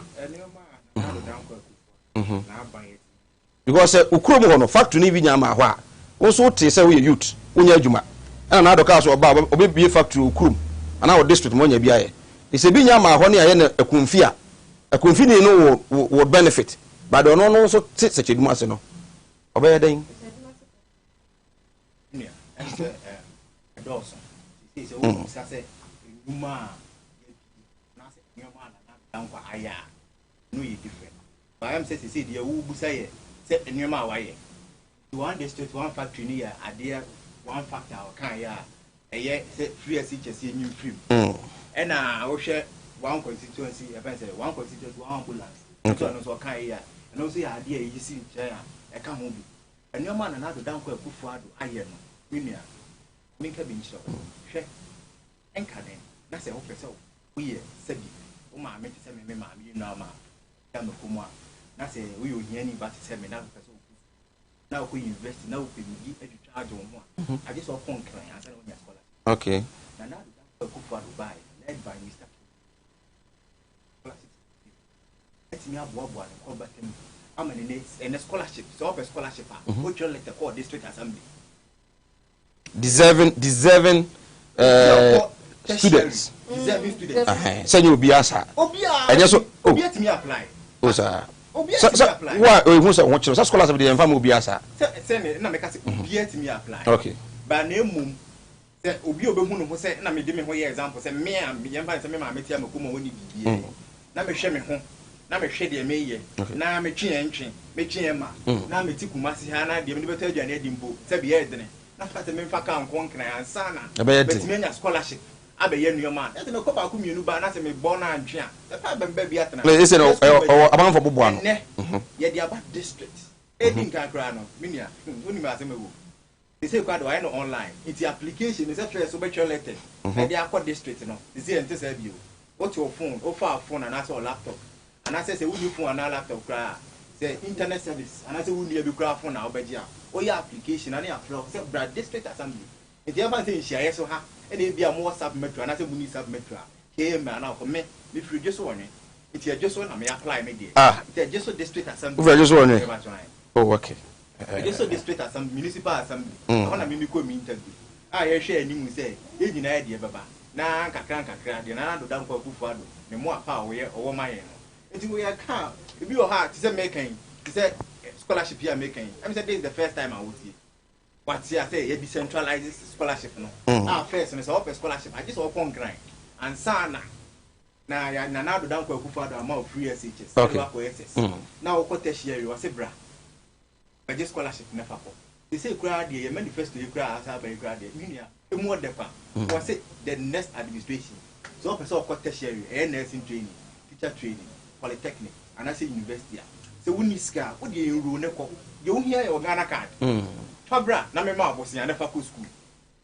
because ukuro mu hono factory ni bi nya ma ho a wo so te say we youth wonya adwuma na adoka so oba obebie factory ukuro ana wo district mo nya bi aye ise bi nya ma ho ne aye na akunfi ni no wo benefit but ono no so te se cheduma se no obeye den Dawson. He says, "Oh, Sase, Numa, Nasa, Yamana, Nampa, Aya, no, you different." But I'm saying, "See, the Ubusay, set the Numa way. One district, one factory near, a dear, one factor, Kaya, a year, set 3 years each as a new film. And I will share one constituency, one constituency, one ambulance. So Kaya, and also the idea you see, a come and your man another down for a good father, Iron, Minia. Minka bin show. She enkade na se wo pese wo ye sabi wo ma me tese me ma me na ma ya me komo na se wo ye ohiani ba tese me na pese wo na wo invest na wo pe mi edutwa ajo mo a age so phone kran ansa na wo nya scholar. Okay. Na na do ko for Dubai led by Mr. Eti mi abo abo an ko batem amane ne scholarship so for scholarship wo jo letter call district assembly deserving students. Deserving students. Say you be asa. And yes, Obia to me apply. Oh, sir. Why? Who said what? So scholars of the family be asa. Say me, na make us Obia to me apply. Okay. But name mum. Say Obi obehunu ho say na me de me ho example say me am me yemfa say me ma metia makomo woni bibie. Na me hwe me ho. Na me hwe de me ye. Na me twe entwe. Me twe ma. Na me ti kumasi ha na de me beto aduane adimbo. Say be ye dene. Na fata me mfa kan konkran ansana bet me nya scholarship abeye nuoma e te me kopa ku mienu ba na se me born antwe a e fa bemba bi atena le ese no aban for bobo ano ye dia ba district e din kan kra no minia oni ma se me wo they say kwado I no online it application is a so be letter e dia akọ district no they say ente say bi o what your phone o fa phone and answer laptop and I say we new phone and laptop kra say internet service and I say we need be kra phone na obeji a o ya application and apply say brad district assembly if you ever say share so ha e dey be a mo WhatsApp metro and I say we need sub metro ke me na for me free just one it you just one na me apply me there it just district assembly we just one oh okay just district assembly municipal assembly I want me ko me interview you share ni mu say e nyina e dey baba na kakra dey na do dan kwa kufu ado me mo apa wo ye owo maye no enti we ka e bi o ha ti say making ti say scholarship here making I say this is the first time I would see what I say you decentralize scholarship no first and so open scholarship I just open grind and sana na ya na do dan kwa kufu ado amount free SHS okay now what tertiary was say bra but just scholarship never for they say crowd there manifesto you crowd as by crowd there minia e mo depa was say the next administration so person of tertiary nursing training teacher training polytechnic and I say university so we need ska what dey enroll ne ko dey won here your Ghana card fabra na me ma abosia na fa ko school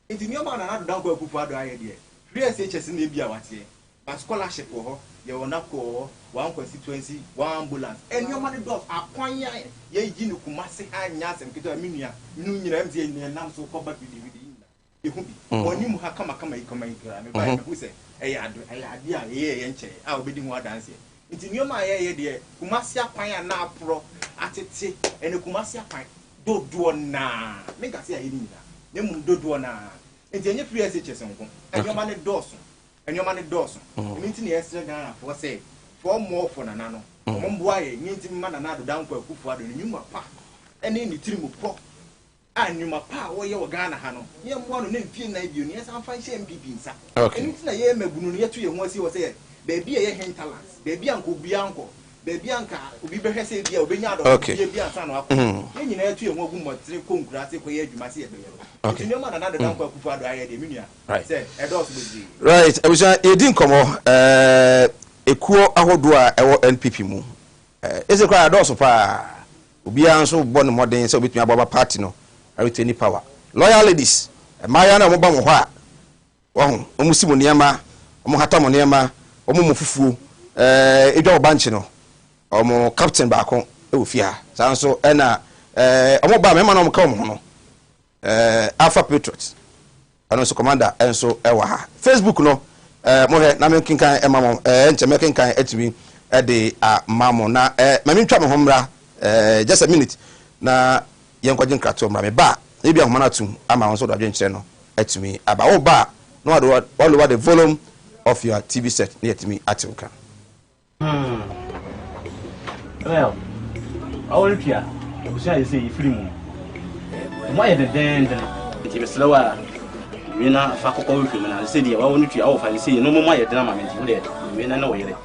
enti mi o ma na do dan ko akufu ado aye dey free SHS na bia wate but scholarship ho ye wona ko one constituency one ambulance and your money does akwanya ye gi ni kumase ha nya asem kito minua minu nyira mtie ni nam so ko ba bidi ye hu bi oni mu ha kama ikoma ikra me ba me say e ade a ye nche a obedi hu adanse nti nioma ye de kumase akwan na apro atete ene kumase akwan dodo na me ga say ayi ni na ne mu dodo na nti enye free SHS nko enioma ne doso enioma ne doso nti ne yesre Ghana for say for more for Nanano. Momboy, Ninty Manado down for Kufa, the Numa Pa, and in the Trimupo. And you ma pa where you Ghana Hano. You want to name Pina Unions and find shame people. Okay. And it's a year, Mabunia to you once he was there. Baby, a hen talents. Baby, Uncle Bianco. Baby, Uncle, we better say, okay. Baby, son of you know, to your woman, three grassy where you must see it. Okay. No man another down for Kufa, I had a minia. Right. Right. I was a didn't come on. A cool Ahodua, our NPP mu. Is a crowd also pa. Be also born more than so with me about party no. I retain power. Loyal ladies, Mayana Mobama, Omusimoniama, Omohatamoniama, Omufufu, Edo Banchino, Omo Captain Bacon, Ufia, Sanso, Ena, Omobama, Manom Comono, Alpha Patriots, and also Commander, and so Ewa. Facebook no, Mohe, Namekin Kai, Emamo, and Jamaican Kai, Etimi, Ede, Mamo, na, Mamin Chama Homra, just a minute, na. Yankojin krato mra me ba e bia homa na tum ama won so do adwenkyere no atumi aba wo ba no all over the volume of your TV set na yetimi atimka well all pia obusia you say free mu why the den nti be slower we na fa kokko we free na say dia wa wonu tua wo fa say no mo ma ye den ama me nti we we na wo yere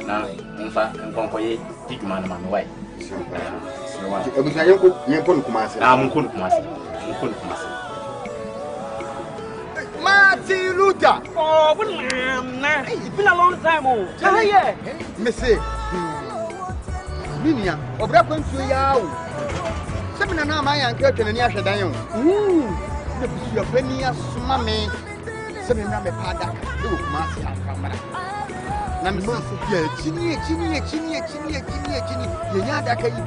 na mfa nkonkoye diguma na ma me why Ebusa yenko Kumasi. Munko Kumasi. Martin Luther. Oh, nah. It's been a long time. Oh, yeah. Missy. Minia, obra kwantu yawo. Semina na ma yanka twene ni ahwedan yo. Ne busu ya pani asoma me. Semina me pada. E wo Kumasi akamara. Na me so ya chini. Ye nya adaka yi.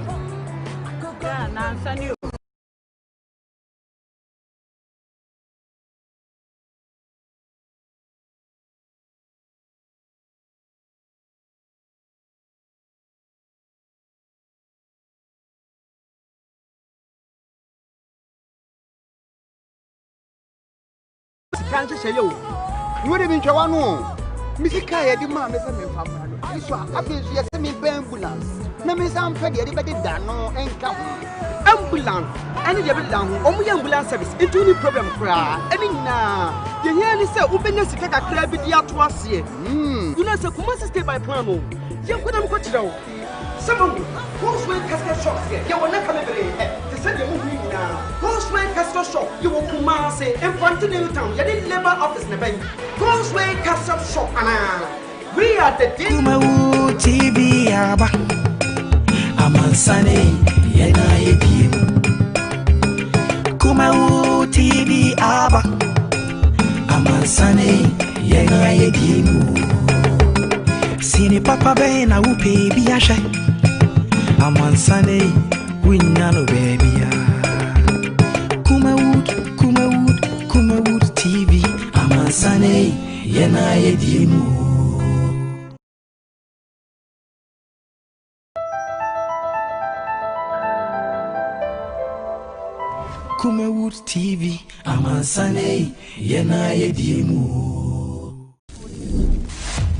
Yeah, Nansani. Can't say you. You would have been Jawano. Missika, I demand me some family. This one, I feel she has semi ambulance. No, Miss Amfred, everybody done no and come. Ambulance, and the ambulance, only ambulance service, into any problem. Cry. I mean, now, you hear me say, open your second crab with the outwas here. You know, so Kumasi stay by Plano. You couldn't go to some who's wearing casket shops here. You will not come every day. To send you moving now. Who's wearing casket shop? You will Kumasi in front of Newtown. You didn't labor office in the bank. Who's wearing casket shop? We are the Kumawood TV aba Amansane yena yedimu Kumawood TV aba Amansane yena yedimu Sini papa be na upe biashe Amansane winnano baby Kumawood TV Amansane yena yedimu Kumawood TV, Amansane, yena yedimu.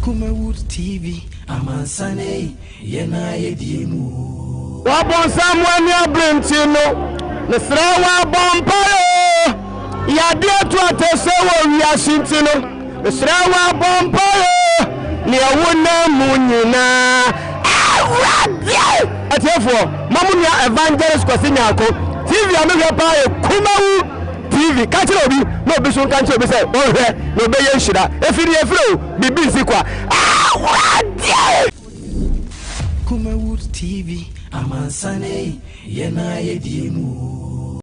Kumawood TV, Amansane, yena yedimu. Wabon Samuel ya Brentino, Nesra Wabomparo, Yadia to Atesewo Yashintino, Nesra Wabomparo, Niawuna Munina. Therefore, Mamunia Evangelist Kwasinyako. TV ame pa Kumawood TV catch obi no be so kan obi say o hwe no be ye nhira efiri bibi nsikwa Kumawood TV Amansane yena yedimu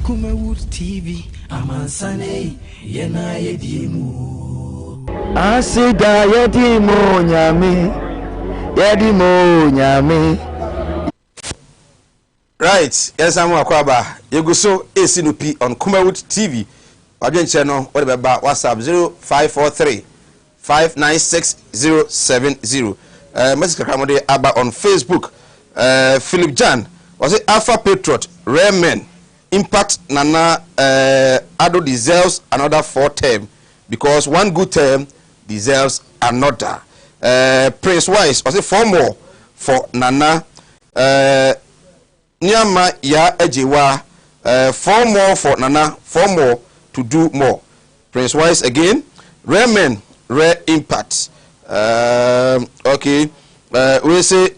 Kumawood TV Amansane yena yedimu Asida yedimu nyame Right, yes, I'm Akwaba. You go so ACNP on Kumawood TV. Audion channel, whatever about WhatsApp 0543 596 Message Kamode Abba on Facebook. Philip Jan was it Alpha Patriot, Rare Men, Impact Nana Ado deserves another 4 term because one good term deserves another. Prince Wise or say 4 more for Nana Nyama ya ejiwa 4 more for Nana, 4 more to do more. Prince Wise again. Rare men, rare impact. Okay. We say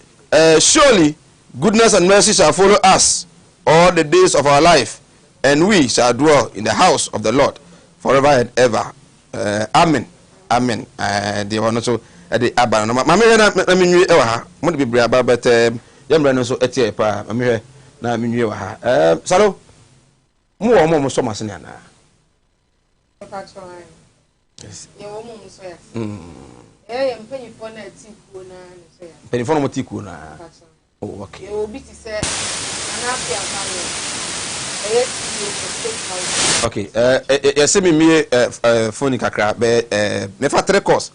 surely goodness and mercy shall follow us all the days of our life, and we shall dwell in the house of the Lord forever and ever. Amen. Amen. The one so the Abba. Mammy, I mean, you ever want to be brave, but young Brandon so at your pa. I'm here now. I mean, you are. Salo, more so much in Anna. Yes. Your woman, sir. I am paying for that Tikuna. Penny for Tikuna. Oh, okay. You will be to say, okay, send me phone kakra be me fa 3 course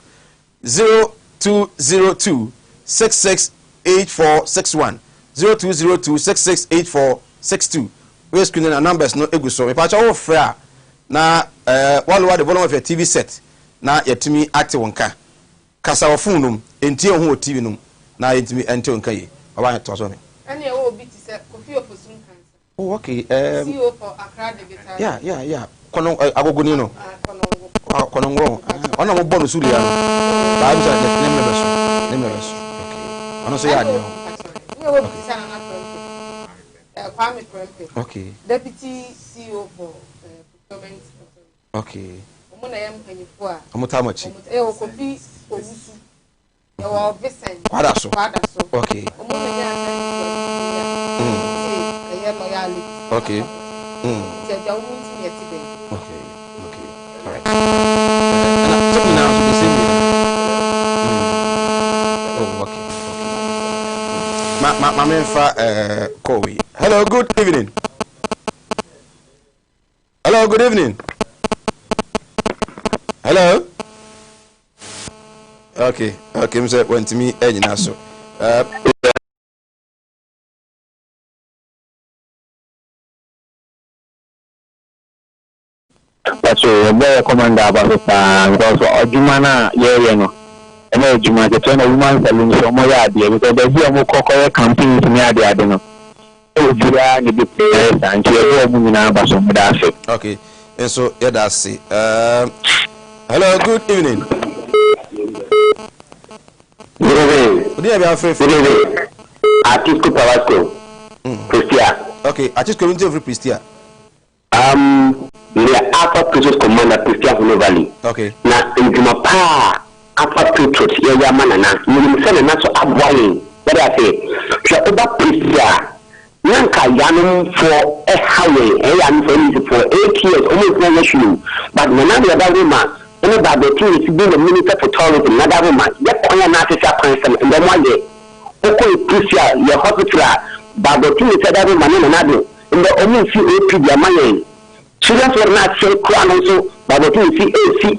0202 668461 0202 668462. We screen na numbers no egu so me pa cha wo fra na walu the volume of your TV set na yetimi active wonka kasa wo phone num enti ho o TV num na yetimi enti wonka yi oba to so me ani e wo bi ti se kofi ofosun kan. Oh, okay. CEO for Accra Digital. Yeah. Kono agogoni no. Kono ngro. Ona mo bonu suri ya no. Ba bisa neme beso. Okay. Ona so ya ni no. We will be sana na Kwame Prempe. Okay. Deputy CEO for procurement. Okay. Omo na yam panyifo a. Omo ta machi. O kopi owusu. Ya wo Vincent. Kwada so. Okay. Omo na ya loyalty. Okay. Okay. All right. Tell me now, so the same way. Oh, okay. My man for Kowi. Hello, good evening. Hello, good evening. Hello. Okay, Mr. Went to me, so. So boy commander about because Ojumana no and Ojuma the 20 women salon so mo ya de because there be mo kokore campaign to me ade no Ojura ni the players and you mo nyina ba so mo da se. Okay, and so yeah that's it. Hello, good evening. Good evening. Good evening, friend. Good evening. Artist Pawasco. Pristia. Okay, artist community of Pristia. The Alpha Patriots Commander Christian Valley. Okay. Na Njuma Pa Alpha Patriots ya manana. Nilimsema na so abwaye. What I say? So about Pristia. Nanka yanum for a highway. And for 8 years almost no issue. But nana ya daruma. Any bad thing is being a minister for tourism. Nada daruma. Yet koya na tisa consent. And then one day, oko Pristia ya hospital. But the thing is that daruma nana. In the only CAP the money. Children were not so crown also, but the thing is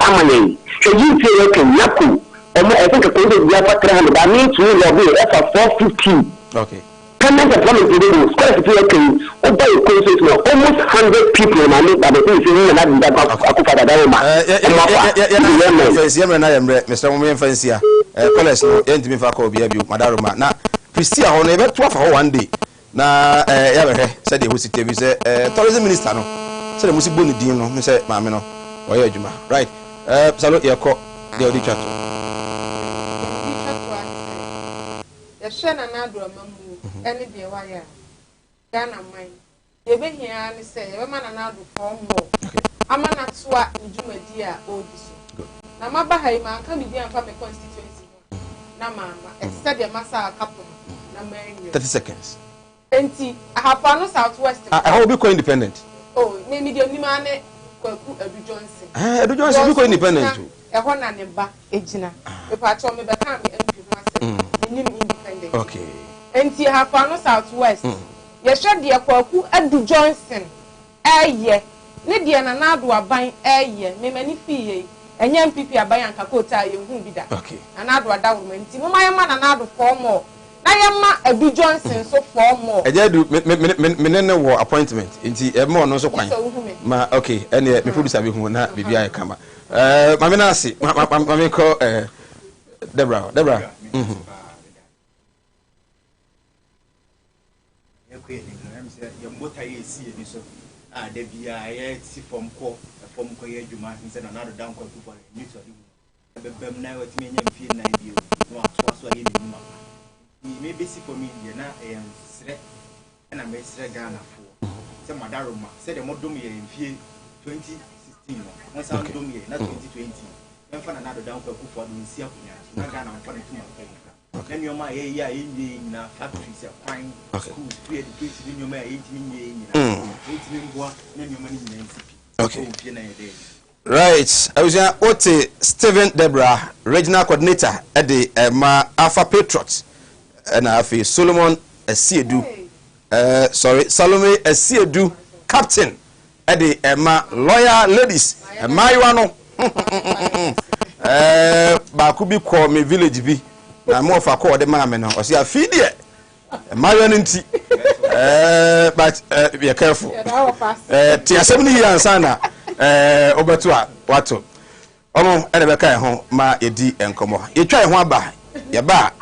Amane. So you say you can Yaku. I think a point of the 300, that means we will be at 450. Okay. Come on, the problem to do, square security, over the courses, almost 100 people in my name, but the thing is, you are not Akufa Dama. Mr. Women Fancy, College, Entity Fako, Biabu, Madaruma. Now, Pristia, on ever 12 one day. Now, said the Husi TV, tourism minister. So the music boni di no me say maame no oye adwuma right salute ye ko de odi chat ya shena na do amamu ene de wa ya Ghana man ye be hia ni say ye be ma na do form mo ama na to a ndwumadi a odi so na maba ha ma aka bi amfa me constituency na mama e said the masa couple na man 30 seconds enti ahapa no southwest I will be co-independent. Oh, maybe the man Kwaku Edu Johnson. Edu Johnson be independent. E ho na ne ba ejina. E pa cho me be kan me MP no ase. Independent. Okay. Enti hafa no southwest. Ye hwe de Kwaku Edu Johnson. Eye. Ne de na na do aban eye. Me mani fie. Enya MPP aban anka kota ye hu bi da. Okay. Na do ada wo enti mo maye ma na do for more. Ayama Edu Johnson so for more. Ejedu me wo appointment. Nti e mo no so kwan. Ma okay, ene me producer bi hu na bibia e kama. Mame na ase, mame ko Debra. Maybe see for me, na and I may say Ghana for some Madaroma said a modum year in 2016. Once I'm doing year, not 2020. Then for another down for the Ghana for the 2 months. Then your my in factories are fine schools, free education in your may 18 years, 18 more, then your money in NCP. Okay. Right, I was here. Ote Stephen Debra, regional coordinator at the Alpha Patriots, and I feel Solomon Esiedu. Salome Esiedu, captain at the lawyer ladies. Mayuano. Bakubi call me village B. Na more for call the man now. I see a feed here. Mayuanti. But be careful. Tia 70 years sana. Obetua wato omo ene beka ho ma edi enkomo yetwa ho aba ye ba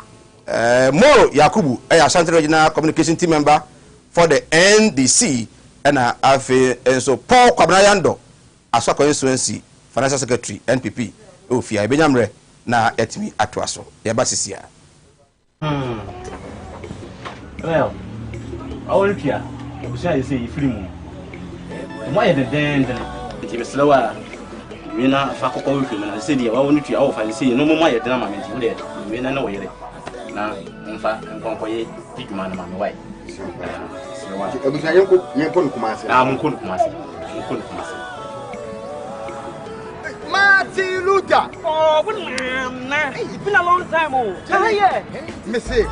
Moro Yakubu Ashanti Regional Communication Team member for the NDC and afi so Paul Kwabnayando Aswa Constituency Financial Secretary NPP ofia ebenyamre na etimi atoaso ye ba sisia well awolpia obusia say ifiri mu mo ye den nti meslewa wina fa kokko wifi na se dia wa wonu tua wo fa se no mo ma ye den ma menti wo de wina na wo yere na mfa nkonkoye diduma na ma me wai ebusa yenko nkumase munko nkumase Martin Luther. Oh, nah. It's been a long time. Oh, yeah. Missy.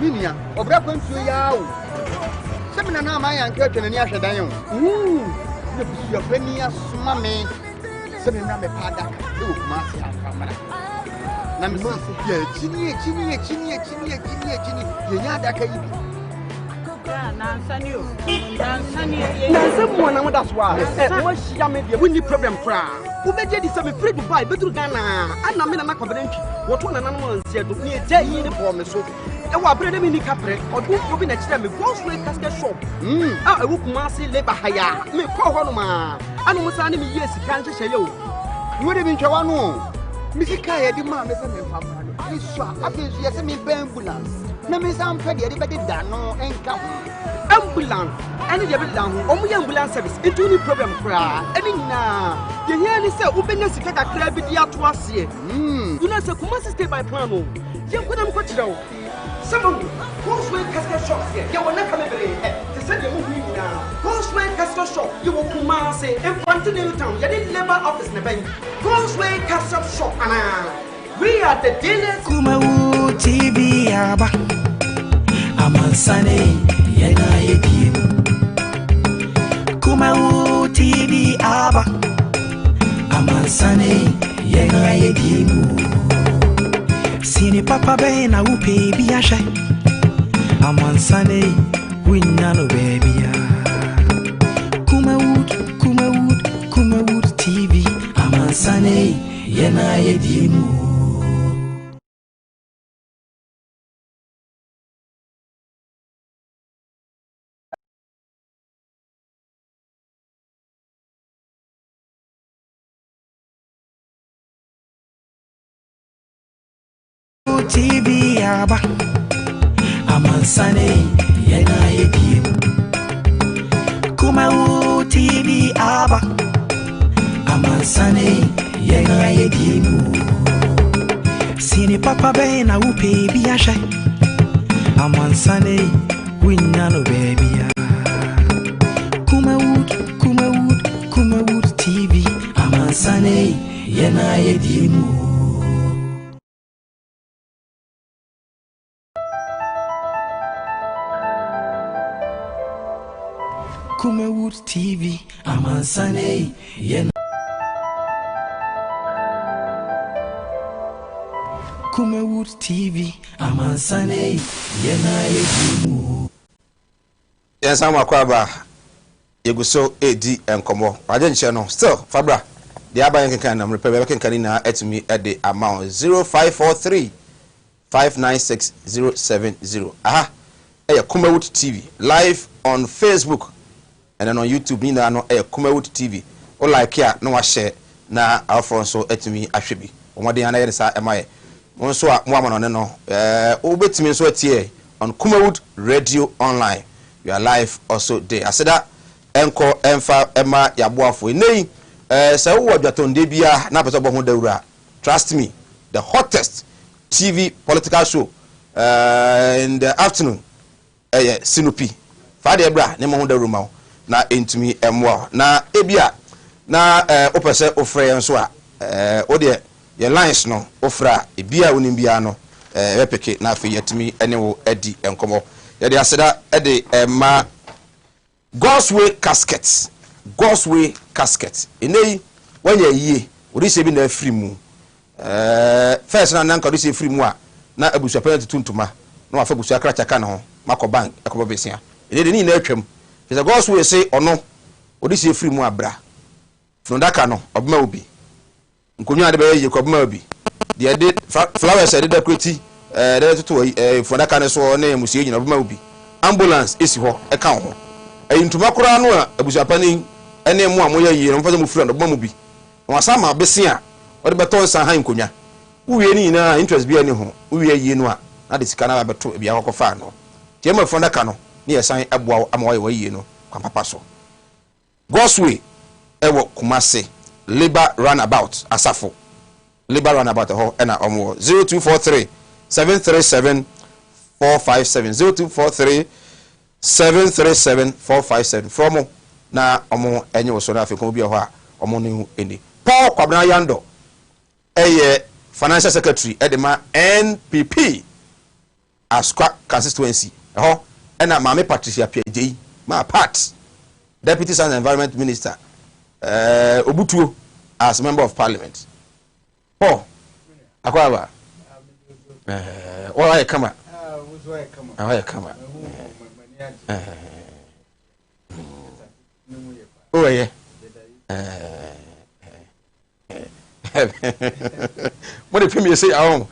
Minia, obra kwentu yawo. Semina na ma yan ka twene ni ahwedan yo. Ne busu afani asoma me. Semina me pada e wo kuma se afamara. Na me se ya chini. Ye nya da ka yi. Na nsani na wada so a mo hia me de woni problem kra wo be je di se me free Dubai be duru Ghana ana me na na kwabrenchi wo to na na no nse do ni eja yi ni bo me so e wa brede me ni kapre odu ko bi na kire me go so casket shop e wo kuma se labor haya me ko ho no ma ana mo sa ni me yes kan hye ye o wo de bi ntwa no mi sika ye di ma me se me famra no ni so afi so ye se me ba ambulance na me sam pe de be da no enka ho ambulance any dey be down ho omu ambulance service it any problem kra any na ye here ni say ubenya sika kakra bi di ato ase you know say kuma stay by plan o ye kodam ko kire o some Horseman casket shop here ye wona come be they say they move me now Horseman casket shop you will kuma say in Continental town ye dey labor office na ben Horseman casket shop ana we are the dealers Kumawood TV aba Amansane yena yedim Kumawood TV aba Amansane yena yedim Sini papa be na upe bi ashe Amansane winyano baby ya Kumawood TV Amansane yena yedim TV aba Amansane yena yedim Kumawood TV aba Amansane yena yedim Sini papa be na upe bi ashe Amansane winyano baby ya Kumawood TV Amansane yena yedim Kumawood TV Amansane yena Kumawood TV Amansane yena yedim Yes, I'm a kwaba yeguso edi enkomo aje nche no still fabra the abayan kan na mrepe be kan na etumi e de amount 0543 596070. Aha. Kumawood TV live on Facebook and then on YouTube ni na no Kumawood TV. O like ya no wa share na Alfonso etumi ahwebi. Omode ana ye sa emaye. Mo so a mo amano ne no o betumi so atie on Kumawood Radio Online. You are live also there. Aseda enko emfa ema yaboafo nei say wo dwatonde bia na pese bo ho dawura. Trust me, the hottest TV political show in the afternoon Sinupi Fade bra ne mo ho dawura na entumi emwa na ebia na opese ofre enso a o de ye lines no ofra ebia onim bia no repeke na afi yetumi ene wo adi enkomo ye de aseda de ma God's way casket enei wanya yie odi se bi na afiri mu first na nanka odi se afiri mu a na abusu apɛn tuntuma na wafa busu akra chaka na ho makɔ bank ekɔbɔ besia enei de ni na atwam is a God's way say ono odi se afiri mu abra fundaka no obma obi nkonwa de be ye kɔbma obi de de flowers de decorate de to fundaka ne so na emusie nyina obma obi ambulance esi ho eka ho ntuma kura no a abusuapani ene mu amoya yi no mfaza mu fura no boma bi no asama bese a ode beto san han konwa uwie ni na interest bi ani ho uwie yi no a na de sika na beto bia kofa no tie ma fonda ka no ne yesan aboa amawa yi no kwa papa so God's way ewo Kumasi labor runabout asafo labor runabout ho na omo 0243 737 457 0243 737-457 from na omo enye wo so na afi ko bi ho a omo ne eni Paul Kwabena Yando financial secretary edema NPP Asqa constituency ho na Mame Patricia PJ ma part deputy science and environment minister Obutuo as member of parliament Paul akwaba why come come oh yeah what if you say na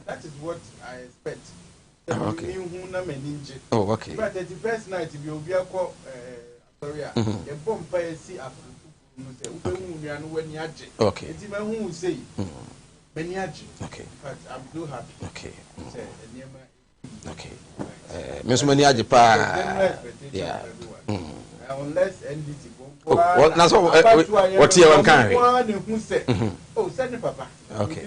that is what I expect. Okay. Oh, okay. But the first night if you be a sorry, a bomb by see after okay. Okay. But I'm too happy. Okay. Okay. Miss Maniaji pa. Yeah. Unless NDT. What that's what you want carry. Oh, send papa. Okay.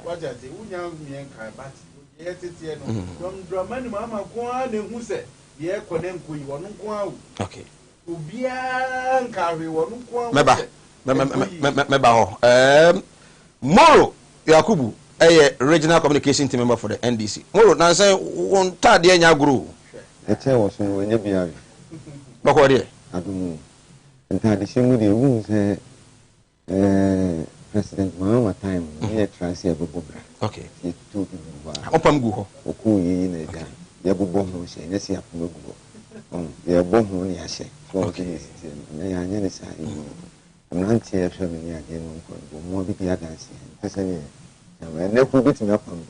What I say, me and but yes, it's here. Don't drama mama go on who said, yeah, Kodem Kui, one go. Okay. Ubian carry one go. Meba Moro Yakubu regional communication team member for the NDC. Moro na say won tade anya guru. Ete wo so wenye bia. Bako de. Adumu. Ntade shemu de wu say President Mahama time ye transi abobra. Okay. Ye to bi wa. Opam gu ho. Oku yi na ga. Ye bobo ho she ne si apom gu ho. Ye bobo ho ne ya she. Okay. Ya anya ne sa yi. Nanti ya show me ya demo ko mo bi ya dance pese ni na ku bit me apam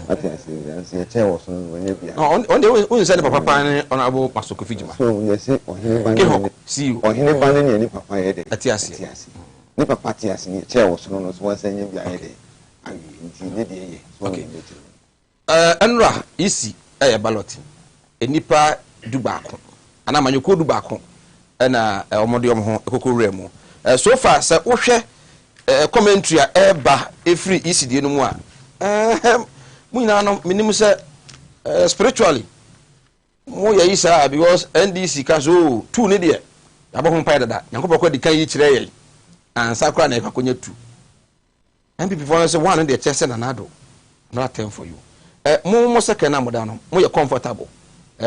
ati ase ya che wo so wenye bia on dey say papa pa ni honorable Masoko Fijima so you say ohine ban see ohine ban ni papa ye de ati ase ni papa ati ase ni che wo so no so wan say nye bia ye de ayi nti ne de ye so okay enra isi balloting enipa du baako ana manyoko du baako na omode ho ekokowura mu so far say wo hwe commentary a eba every ECD no mu a mu nyina no minim say spiritually mo ya isa because NDC ka so two ne de abahom pai dada yankopɔ kwa di kan yi kire ye ansa kra na ekokonya two MPP for say one de chese na nado not time for you mo second na moda no mo ye comfortable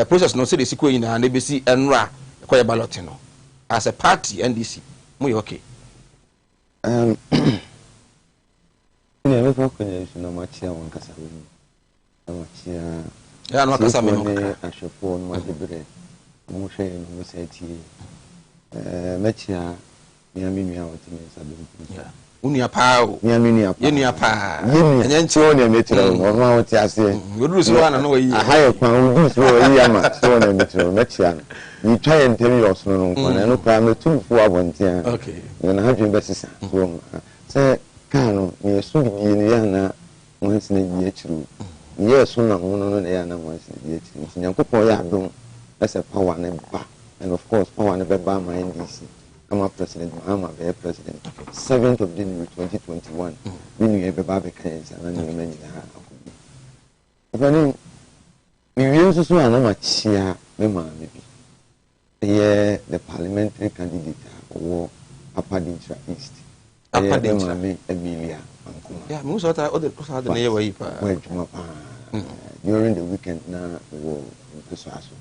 process no say the siko nyina na besi enra kwa ballot no as a party NDC mo ye okay ne me fa konya su na machia won kasa we machia ya no kasa me no ashofo no madebre mo hwe no say tie mechia miamini ya otimi sabem yeah unia pao miamini ya yenia pa enye ncho ne metira ono ma oti ase yodu so wana no yi ahaye kwa udu so yi ama so ne metira mechia ni try ntemi yoso no nkwa na no kwa metumfu abontia okay na hadwen besisa so se kanu ni esu bi ni ya na wansi na bi achiru ni yeso na hono no na ya na wansi na bi achiru nyankopon ya adom ese power na ba and of course power na be ba ma NDC I'm President Mahama be President 7th of January 2021 minu ye be ba be kansa na ni mani na akudi ofani mi wi so ana ma chia me ma me bi ye the parliamentary candidate or Upper Dintra East Upper Dintra me Emilia yeah mo so ta other na ye wa yi pa during the weekend na wo so aso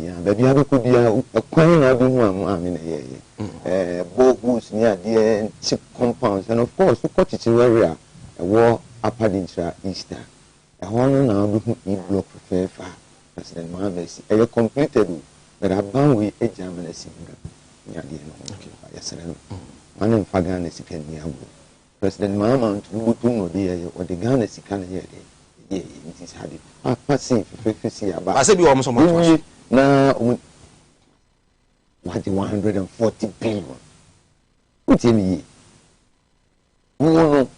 ya baby have ko bia kwan na bi hu am na ye bogus ni ade chip compounds and of course ko chichi area wo Upper Dintra East hono na bi hu e block fefa President Mohammed e completed but aban we ejamana singa ni ade no okay yesere no manen faga na sika ni abo President Mohammed butu no de ye o de Ghana sika na ye de it is hard passing fefesi aba ase bi wo mo so mo na what 140 billion what you no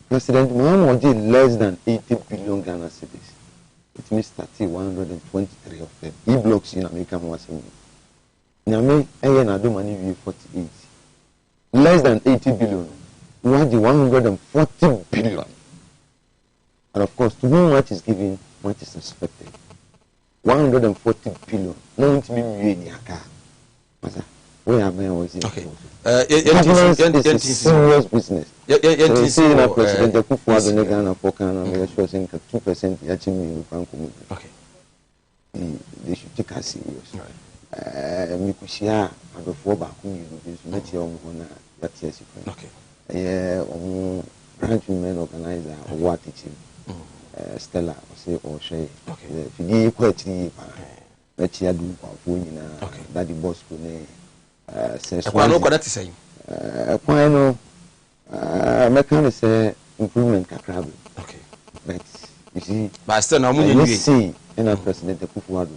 President Muhammad did less than 80 billion Ghana cedis. It means 123 of them e-blocks in America was nyame eye na do money we 48 less than 80 billion what the 140 billion and of course to whom what is given what is expected 140 billion. No one to be really aka. Where am I was okay. Serious business. You see, na President Kufuor the Ghana for Ghana, we are sure saying 2% achievement with Franco. Okay. They should take us serious. Mikushia and before back you met your own that yes you okay. Yeah, branch women organizer or what teaching. Stella or Shay. Okay. If you quite let you do that the boss could say, I know what to say. Quino, mechanic say improvement crab. Okay. But you see, but still, no money. You see, and our president, the Kufuor,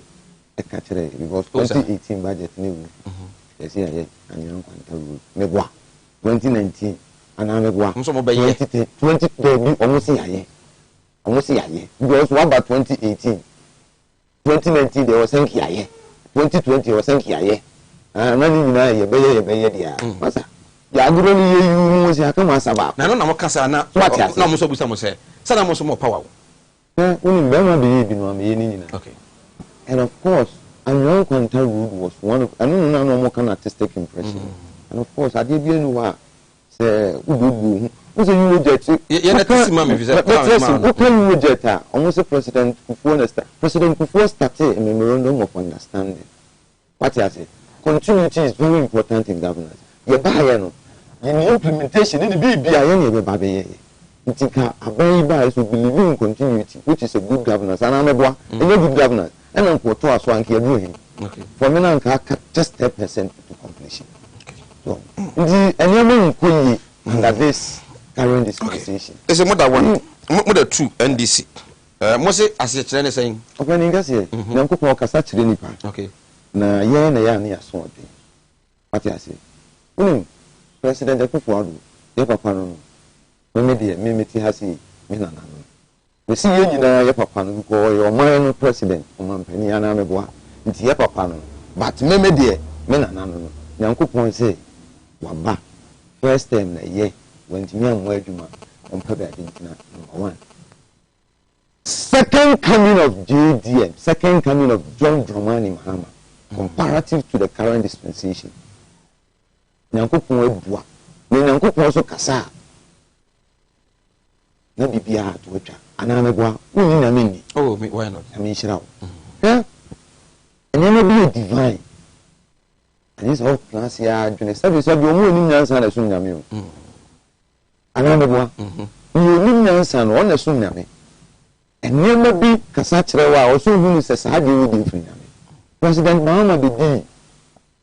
a catcher, because 2018 budget new. Yes, yeah, and you don't want 2019, and I'm a 20 almost a almost a year. Because what about 2018? 2019 they were saying here. 2020 was saying here. And then you know, you be there. Masa. Ya guru ni you mo se aka masaba. Na no na mo kasa na na mo so busa mo se. Sana mo so mo power. Uni be ma be no am ye ni na. Okay. And of course, Anyon Kwanta Road was one of I don't know no more kind of artistic impression. And of course, I did be no wa say ududu. Who say you jet? Yeah, na tisi ma me visa. Who can you jet? Almost President Kufuor started a memorandum of understanding. What you say? Continuity is very important in governance. You buy no. In the implementation, in the BBI, you buy ye. Ntika abai ba so believe in continuity, which is a good governance. And I'm a good governance. And I'm going to ask one here doing. Okay. For me, I'm just 10% to completion. Okay. So, the under this current dispensation. It's a mother one, mother two NDC. Mose as a Chinese saying. Okay, Ningasi, Yanko Kasa Chilinipa. Okay. Na ya so de. What you say? President Kufuor, your papa no. Me meti hasi me na na. We see you na your papa no ko your man president, o man pani ana me boa. Nti your papa no. But me me na na no. Nyankopon say waba. First time na ye when me anwo adwuma on pebe adentina number 1. Second coming of JDM, second coming of John Dramani Mahama, comparative to the current dispensation. Nyankopon edua. Me Nyankopon so kasa. Na bibia to atwa. Ana me boa, woni na me ni. Oh, why not? I mean shirawo. Eh? Enema be divine. And it's all class ya dwene sabi sabi omo ni nyansa na so nyame o. Ana me boa. Ni nyansa no na so nyame. Enema bi kasa kyerɛ wa o so hu ni sɛ saa de wodi mfiri nyame. President Mahama be di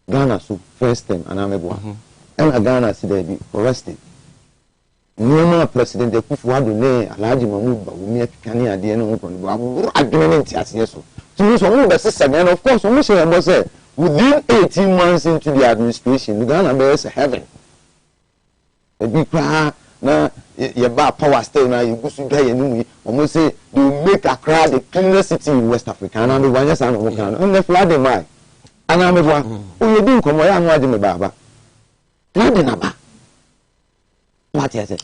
Ghana so first time anameboa and Ghana si there be arrested Noma President Kufuado ne Alhaji Mahmoud Bawumia Pikani ade no ko no aburo adwene ntiase so to so mo be sister and of course mo say am say within 18 months into the administration Ghana be is heaven e bi kwa na ye ba power stay na you go so dai enu omo say they will make Accra the cleanest city in West Africa and am wanya san no kan on the flood mai ana me bua o ye din komo ya no ade me baba flood na ba what is it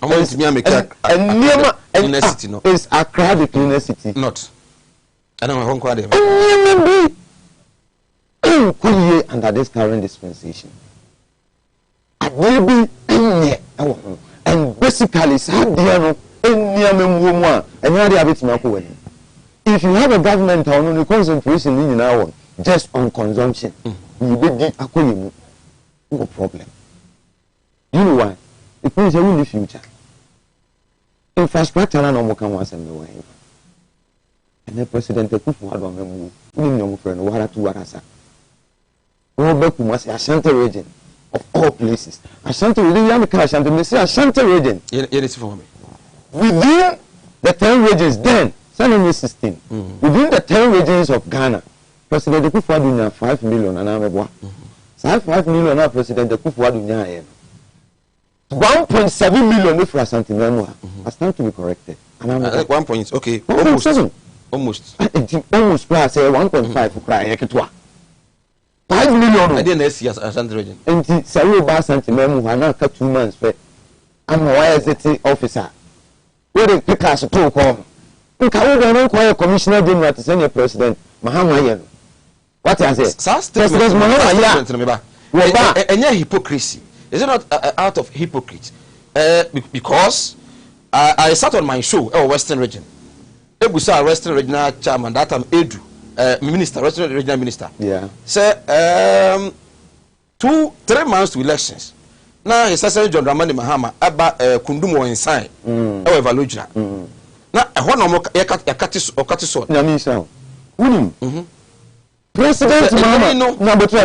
is Accra the cleanest city not I don't know how to under this current dispensation and basically if you have a government on the concentration in our just on consumption you be no problem. You know why? It means there will be future. Infrastructure and no more can once and no. And the president Kufuado memu no friend wara to warasa. Obeku must Ashanti region of all places. Ashanti region yamika Ashanti me say Ashanti region. Yes for me. Within the 10 regions then, 16. Within the 10 regions of Ghana, President Kufuado 5 million and ameboa. 5 million na President Kufuado nya 1.7 million if Ashanti memu has time to be corrected. And 1 point okay. 1.7 almost plus 1.5 cry eketwa 5 million I didn't see Ashanti region enti say ba Ashanti memu na ka 2 months fe am why is it officer we dey pick us to come nka we dey no commissioner general to senior president Mahama ye no what I say president Mahama ya enye hypocrisy is it not out of hypocrite because I sat on my show Western region Ebusa Western Regional Chairman that time Edu Minister Western Regional Minister. Yeah. Say 2-3 months to elections. Now his Excellency John Dramani Mahama aba kundumo inside. Evaluate. Na ehwo no yakati so. Na me say. Unim. President Mahama number 3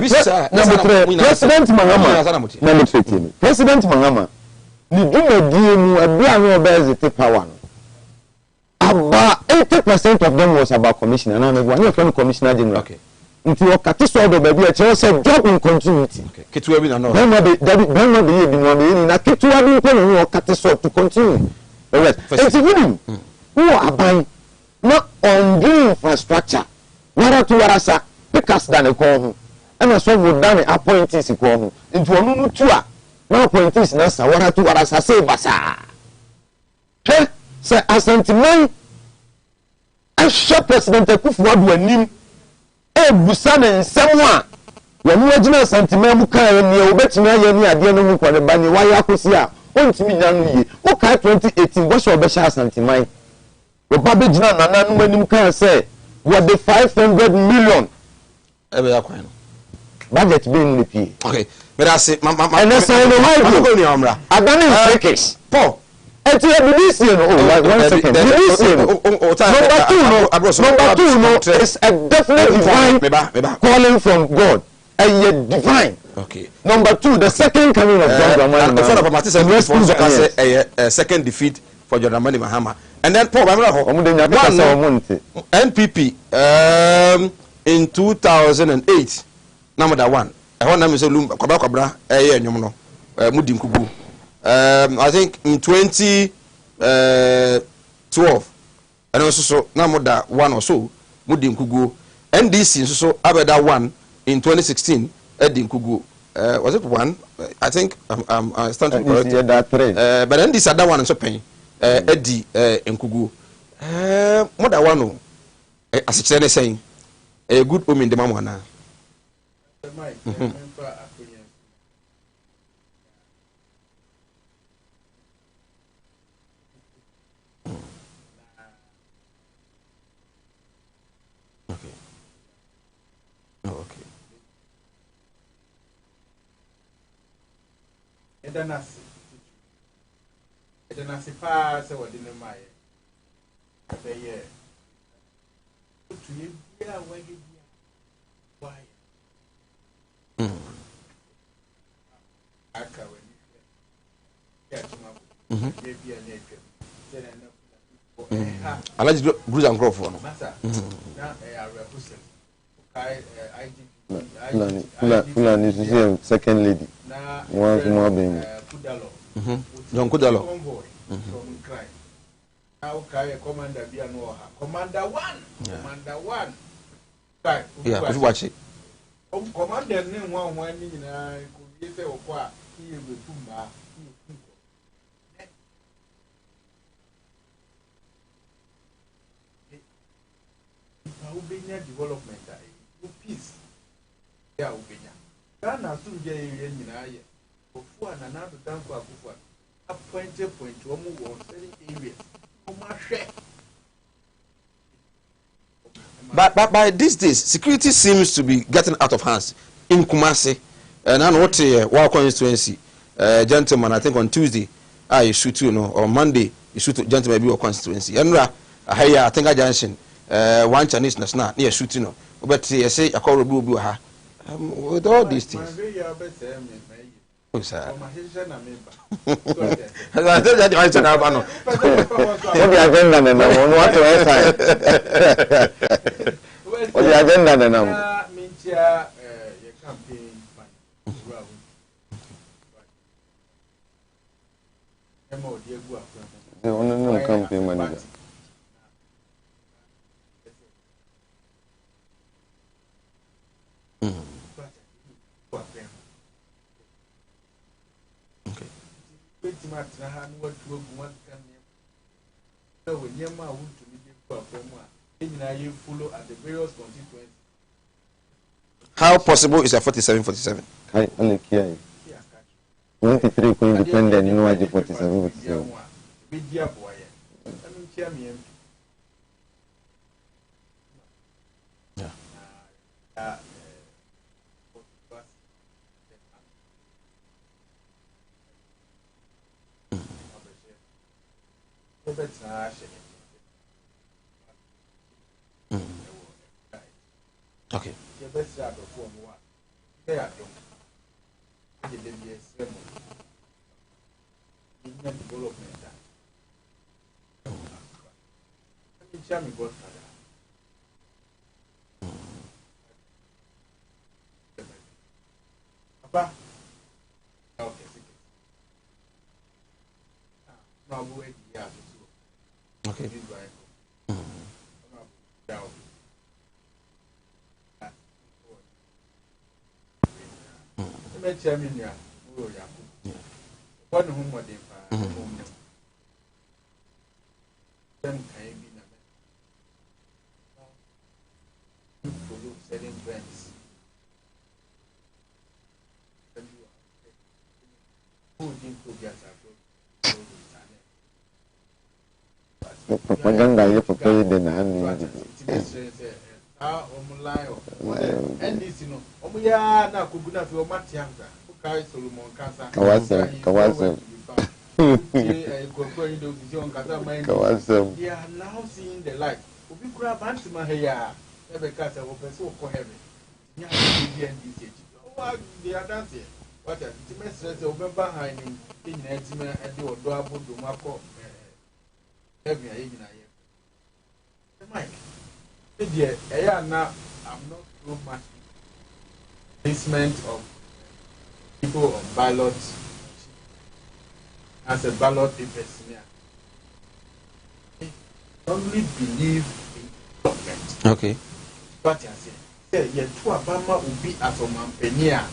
President Mahama number 3 President Mahama ni dwumadi mu abia no obezete power no. About 80% of them was about commissioner. And I'm one from commissioner general. Okay. Into your catiso baby, a chance said job in continuity. Okay. Kitu be no. Then be na kitu abi ko no catiso to continue. Alright. It's winning. Who are buying not on the infrastructure. Wara to warasa pick us than a call. And so would done appointees ko into onu tua. No appointees na sa wara to warasa say basa. Hey, say asantman Asha President Kufuado anim busa ne nsem a wonu agina santiman mu kan ne obetimi aye ni ade no mu kwade ba ni waya akosi a ontimi nya no ye o kai 2018 bo so obesha santiman o ba be gina nana no anim kan say what the 500 million ebe ya kwan budget be ni pie okay me da say mama and say no why go ni amra adani package Paul one second. Number two, it's a definite divine calling from God. And yet divine. Okay. Number 2, the second coming of John Dramani a second defeat for John Dramani Mahama. And then Paul NPP in 2008. Number 1. I want to say Lumba Mudim Kubu. I think in 2012 and also so namoda 1 or so Mudim Kugu NDC so abeda 1 in 2016 Edim Kugu was it 1 I think I stand to correct but NDC that one so pen Edi Nkugu moda 1 no as it's saying a good omen the mamwana Edanasi pa se wodi ne maye. Be ye. Tu ye bia wagi bia. Why? Alaji Bruce and Grove no. Fulani is the second lady. One from Abim. John Kudalo. Now carry Commander Bianoha. Commander 1. Commander 1. Yeah, if you watch it. Commander name one in a could or qua. He will Puma. Ubenya development peace ya ubenya Ghana soon get in aye ofu na na do dan kwa kufu appointed point omu wo certain areas But by these days, security seems to be getting out of hands in Kumasi. And I know what War constituency, gentleman, I think on Tuesday, you shoot or Monday, you shoot gentleman be constituency. And I think I junction, one Chinese national near shooting. But you say a call with all these things. Oh, sir. I tell that I said, What the agenda then? What to answer? What the agenda then? The only campaign manager. How possible is a 47-47? I only care. 23 independent, you know, 47-47. Yeah. Okay. Okay. Propaganda you prepare the name. And this, you know, Omuya na kuguna fi omatianga. Ukai Solomon Kasa. Kawasa. They are now seeing the light. Obi kura bantima heya. Ebe kasa wo pese wo ko heaven. Nya bi NDC. Oh, they are dancing. What a timestre obemba han ni nyina time e de odo abodo makọ heaven ayi nyina ye. Mike. I'm not so much placement of people on ballots as a ballot papers. I only believe in government. Okay. But I say, yeah, two Obama will be at Omampenia.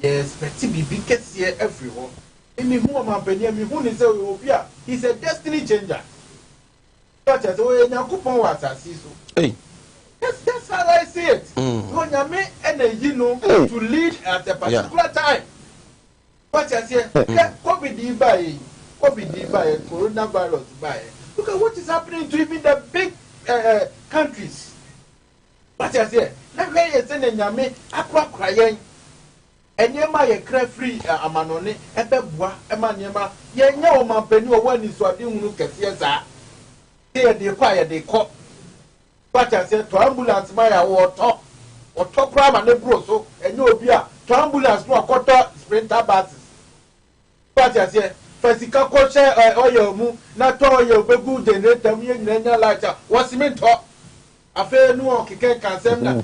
Yes, but to be biggest here everywhere. In me, who Omampenia, me who is he's a destiny changer. But I say, oh, yeah, coupon was I see so. Hey. That's how I see it. To lead at a particular time. But I say, COVID by coronavirus by. Look at what is happening to even the big countries. But I say, now where you sending Yame, aqua crying. And Yama, a free Amanone, and the bois, Emanema, Yanya, my penny, or one is what you look at here. Here they acquire, they call. But I said to ambulance my or top crime and and no beer to ambulance no quarter sprinter buses. But I said fasika ko share oil mu na to oil begu generator mu nyanya lighter was cement afe nu okike kansem na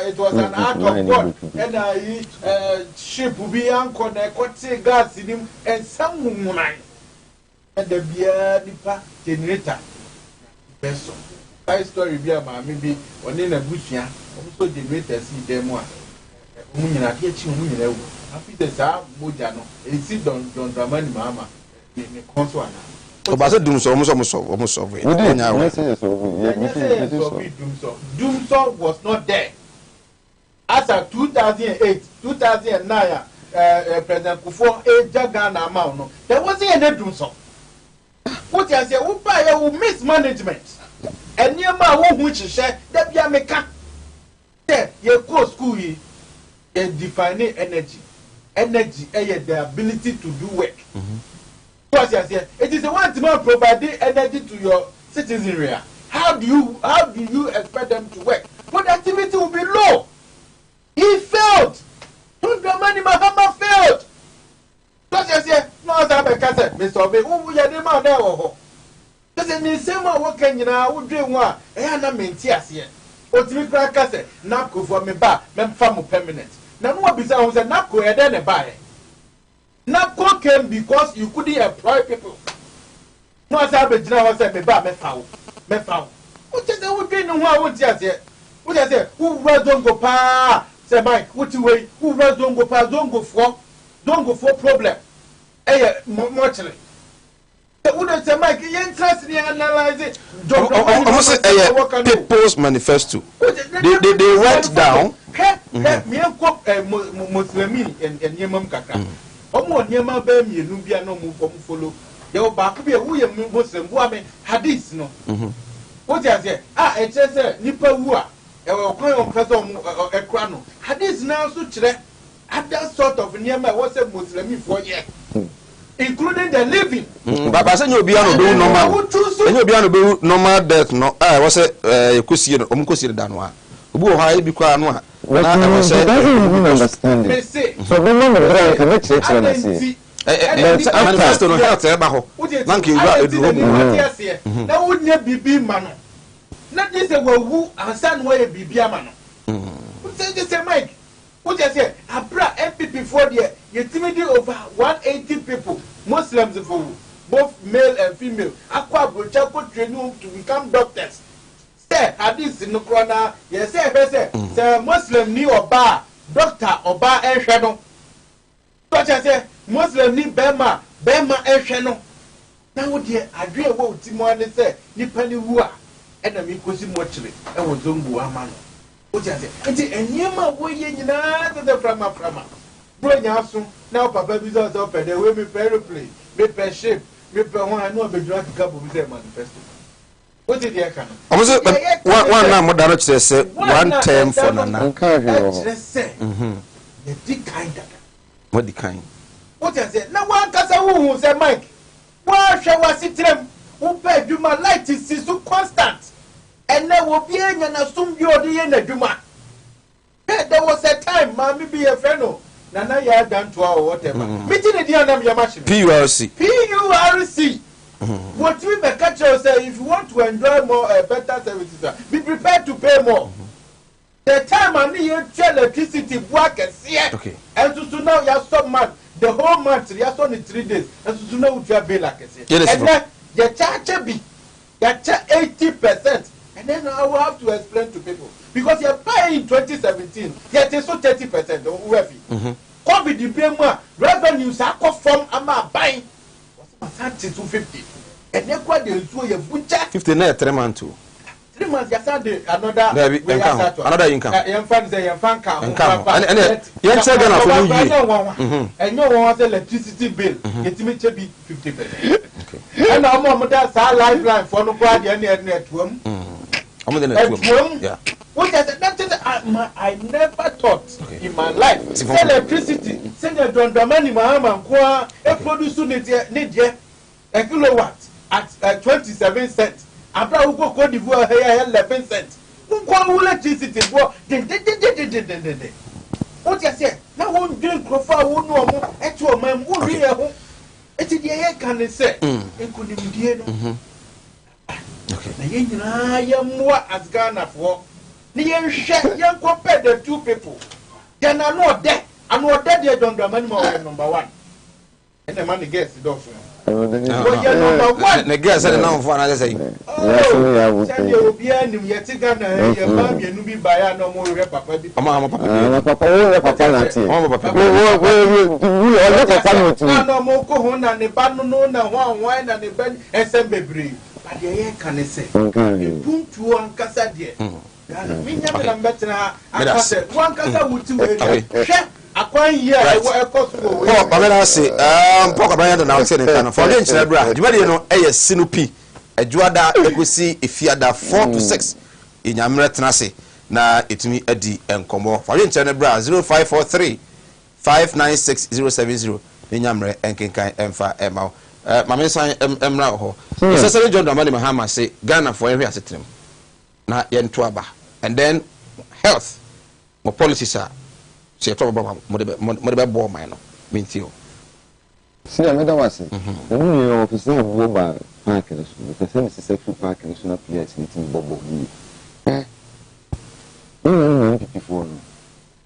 it was an act of God and ship bi anko na ekote gas nim and some munan and the bia nipa generator peso high story bia ma me bi oni na busia so generator si dem a mu nyina de chi mu nyina wu afite sa moja no esi don dramani mama ni konso ana Obasa Doomso, almost. Doomso was not there. As of 2008, 2009, President Kufuor Ghana amount, there wasn't any Doomso. What I say, who mismanagement. And near my home, which is share, that be a mechanic. There, you go school, you define energy. Energy, the ability to do work. It is the one to provide energy to your citizenry. How do you expect them to work? Productivity will be low. He failed. Dramani Mahama failed. Because you say, no, Mr. Obe, who you are the man there? Because in the same working, you know, would dream one, and I'm in tears here. But we crack us, Napco for me back, men farm permanent. Now, what bizarre was a Napco and then a buy. NAPCO came because you couldn't employ people. No, as I said, me foul. What is the who didn't know what you say? What I say? Who was don't go pa? Say Mike, what you wait? Who was don't go pa? Don't go for problem. Muchly. The would say Mike, you interest in analyzing. Almost People's Manifesto. They went down. Me and Muslimi and Yemam Kaka. Omo nyema ba mienu bia no mu follow ye o ba ko bia wo ye Muslim wo ame hadith no what you say e che say nipa wu a e wo kwan o pese o ekra no hadith na so kire other sort of nyema wo say Muslim for ye including the living baba say obi an do normal enye obi an do normal death no wo say ekosie no omkosie da no a obi wo ha e bi kwa no a understand it. So the moment I can make it manifesto no health eba ho nanke ura eduro na wonye bibi ma no na dey say wawu ansan wo ye bibi ama no say Mike what you say abra MPP for there you timid over 180 people Muslims for both male and female akwa brocha ko train to become doctors. Say hadith no krona yes say Muslim ni oba doctor oba ehwe no so say Muslim ni bema ehwe no na wo de adwe wo timo ane say nipa ni wu a na mi kosi mo kire e wo zombu ama no wo say enti enyema wo ye nyina de frama bro nya so na papa bi so pede we me aeroplane me pe ship me pe ho anu obedura kika bo bi say manifesto. What did you can? Almost one now more than say 1 term for Nana. Let's say, the kind that. What the kind? What I said? Now one casa who say Mike. Why shall I sit them? Who pay you my light is so constant, and there will be any and assume you are the end of Juma. There was a time, mammy be a fellow. Nana ya done to our whatever. Meeting the end of your machine. PURC. What we may catch you say if you want to enjoy more better services, be prepared to pay more. The time I need electricity work and see okay. And to now you have some month, the whole month you have only 3 days, and to know what you have bill like I say. And then you charge be you charge 80%, and then I will have to explain to people because you are paying in 2017, yet it's so 30%. COVID the payment revenues are from am buying. 250 and then quite the 50 na 3 months too 3 months you said another income and you say Ghana for you and no one say electricity bill get me to be 50%. And now mom that lifeline for no quad any net room yeah what I never thought in my life say electricity say the Dondamani Mahama kwa produce need a kilowatt at 27 cents. After we go Cote d'Ivoire here 11 cents. Who electricity go What you say? Now won't drink Crofa, won't know more at your man, won't be a home. It's the air can say, it couldn't be okay. I am more as Ghana for. Near share young compared the two people. Then I know that. I know that they don't do money more number one. And the money gets the doctor. Number one. The girl said no for another say. Oh, tell you behind him yet Ghana, your mom, you be by no more papa. No more cohon and the banana, one wine and the bed, and some baby. But the air can say, you boom to one casa dear. Me nyame better akase one kasa wuti we hwe akwan yi a ewo ekoso we oh ba me na say poko brand na say ne kan for den chira bra djumade no eye sinupi adjuada ekosi efiada 4 to 6 inyamre tenase na etumi adi enkomo for den chira bra 0543 596070 inyamre enkenkan emfa ema mame san emra ho sesere John Dramani Mahama say Ghana for every asetrem na yento aba and then health mo policies are say to baba mo de bo man no mentio see I made was the new office of Boba Park the same sexual park and so na place meeting bobo before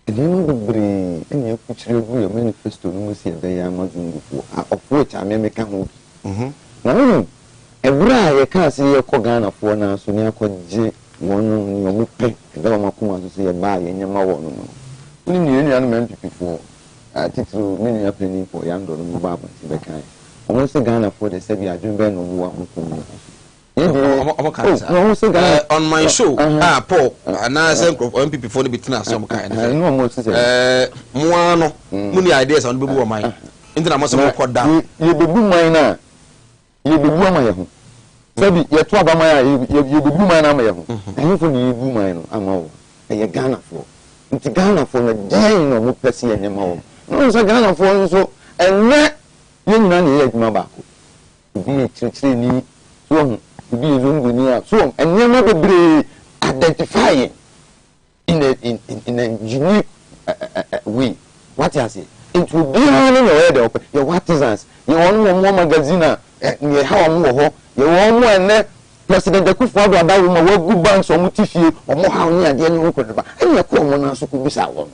and you know be any you picture your manifesto no see be ya mazungu of which I make am now ebra ye ka se ye ko Ghana for na so ne akogye one no pe da ma kuma so se ba ye nyama wo no ni ni ni an MPP4 titru ni ni apeni for yando no ba ba ti be kai o se Ghana for the se bi adun be no wo akokum on my show Paul na se MPP4 no bitina so mo kai no mo se mo ano mu ni ideas on bebu o man intina mo se mo koda ye bebu man na ye bebu ama ye ho sabi ye to aba man ye bebu man na ama ye ho enyo fo ni bebu man no ama wo ye Ghana for nti Ghana for na den no mo pese ye nyama wo no so Ghana for so enne ye nyina ne ye adwuma ba ko bi chire ni so bi zungu ni a so enne ma bebre identify in a unique way what you say it will be on the way there your artisans you want more magazine ni how am wo you want more enne President Akufo-Addo adawo ma wagu banks omo tifie omo ha ni ade ni nkodoba enya ko omo na so ko bisa wo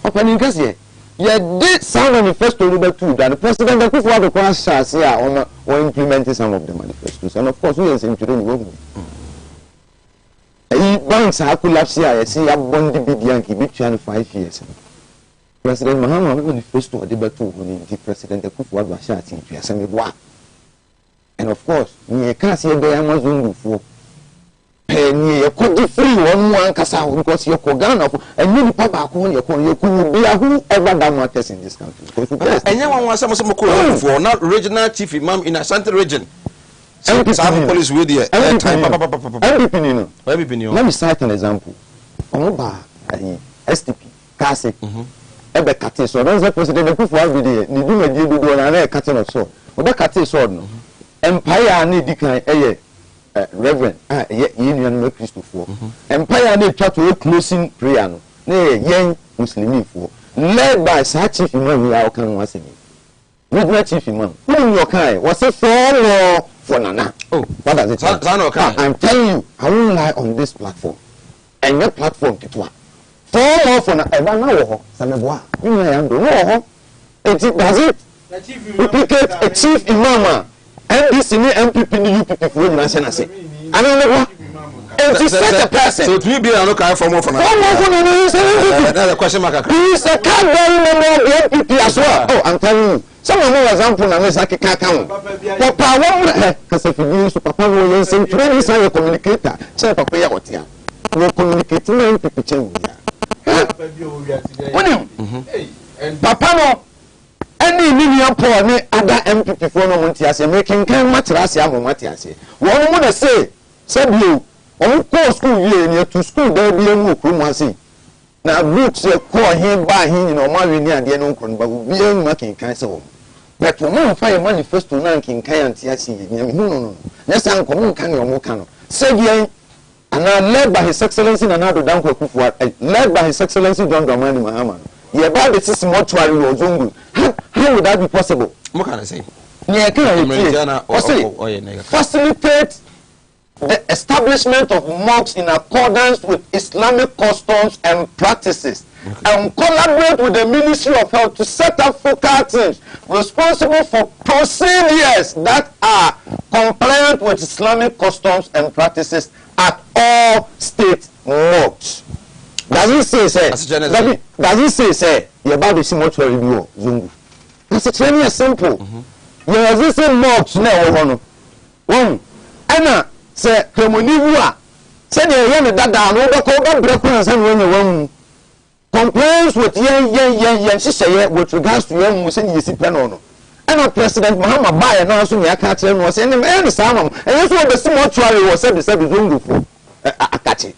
opani kase ye did some manifesto no betu and President Akufo-Addo ko asase a omo implement some of the manifestos and of course we are saying today we go banks ha collapse here see ya bondi bidianki between 5 years President Mahama manifesto de betu ni di President Akufo-Addo asase ti asame boa. And of course, you can't see the Amazon for penny, you could be free one casa because you're Ghana and you papa you could be whoever that matters in this country. And you want some for not regional chief imam in Ashanti region. Some police with you. Let me cite an example. Omoba STP Kase Ebe Kate so don't say President Akufo-Addo dey ni do me do na Kate no so. Oba Kate so no. Empire ni dikan reverend ye nuanu Christopher empire ni twa to closing prayer no na yen muslimi fo led by chief imam ya okan wasemi regional chief imam when you kai was say for nana oh what does it I'm telling you I won't lie on this platform and your platform kitwa for na eba na wo ho sameboa you ya ndo no ho it does it duplicate a chief imam and this in the MPP the UPP for national say I don't know what and to set a person so to be an okay for more for another question mark please a cardinal member of the MPP as well oh I'm telling you some of more example na me say kaka papa one cause if you so papa wo yen say training say your communicator say papa ya otia we communicate na MPP change papa no any million poor ni other MPP for no monti ase making kan matrase amomati ase won mo na say bio on ko school wie ni to school there bi enu okru ase na books e ko hin ba hin no ma we ni ade no nkro ba bi enu making kan se wo but mo fa manifesto na kin kan anti ase ni no na san ko mo kan yo kan no say bien and led by His Excellency Nana Addo Dankwa Akufo-Addo led by His Excellency John Dramani Mahama Yeah, but this is mortuary or Zungu. How would that be possible? What can I say? Yeah, facilitate the establishment of mosques in accordance with Islamic customs and practices, and collaborate with the Ministry of Health to set up focal teams responsible for procedures that are compliant with Islamic customs and practices at all state mosques. Does it say, you're about to see mortuary review, Zungu? It's extremely simple. You're existing mosques now, one. Anna, say, Kumawood, send your young that down, over breakfast and when you want. Complaints with with regards to young Muslim Penono. And our President Muhammad Bay announced me a catcher was in the man, Salmon, and that's what the mortuary was said to say Zungu for a catchy.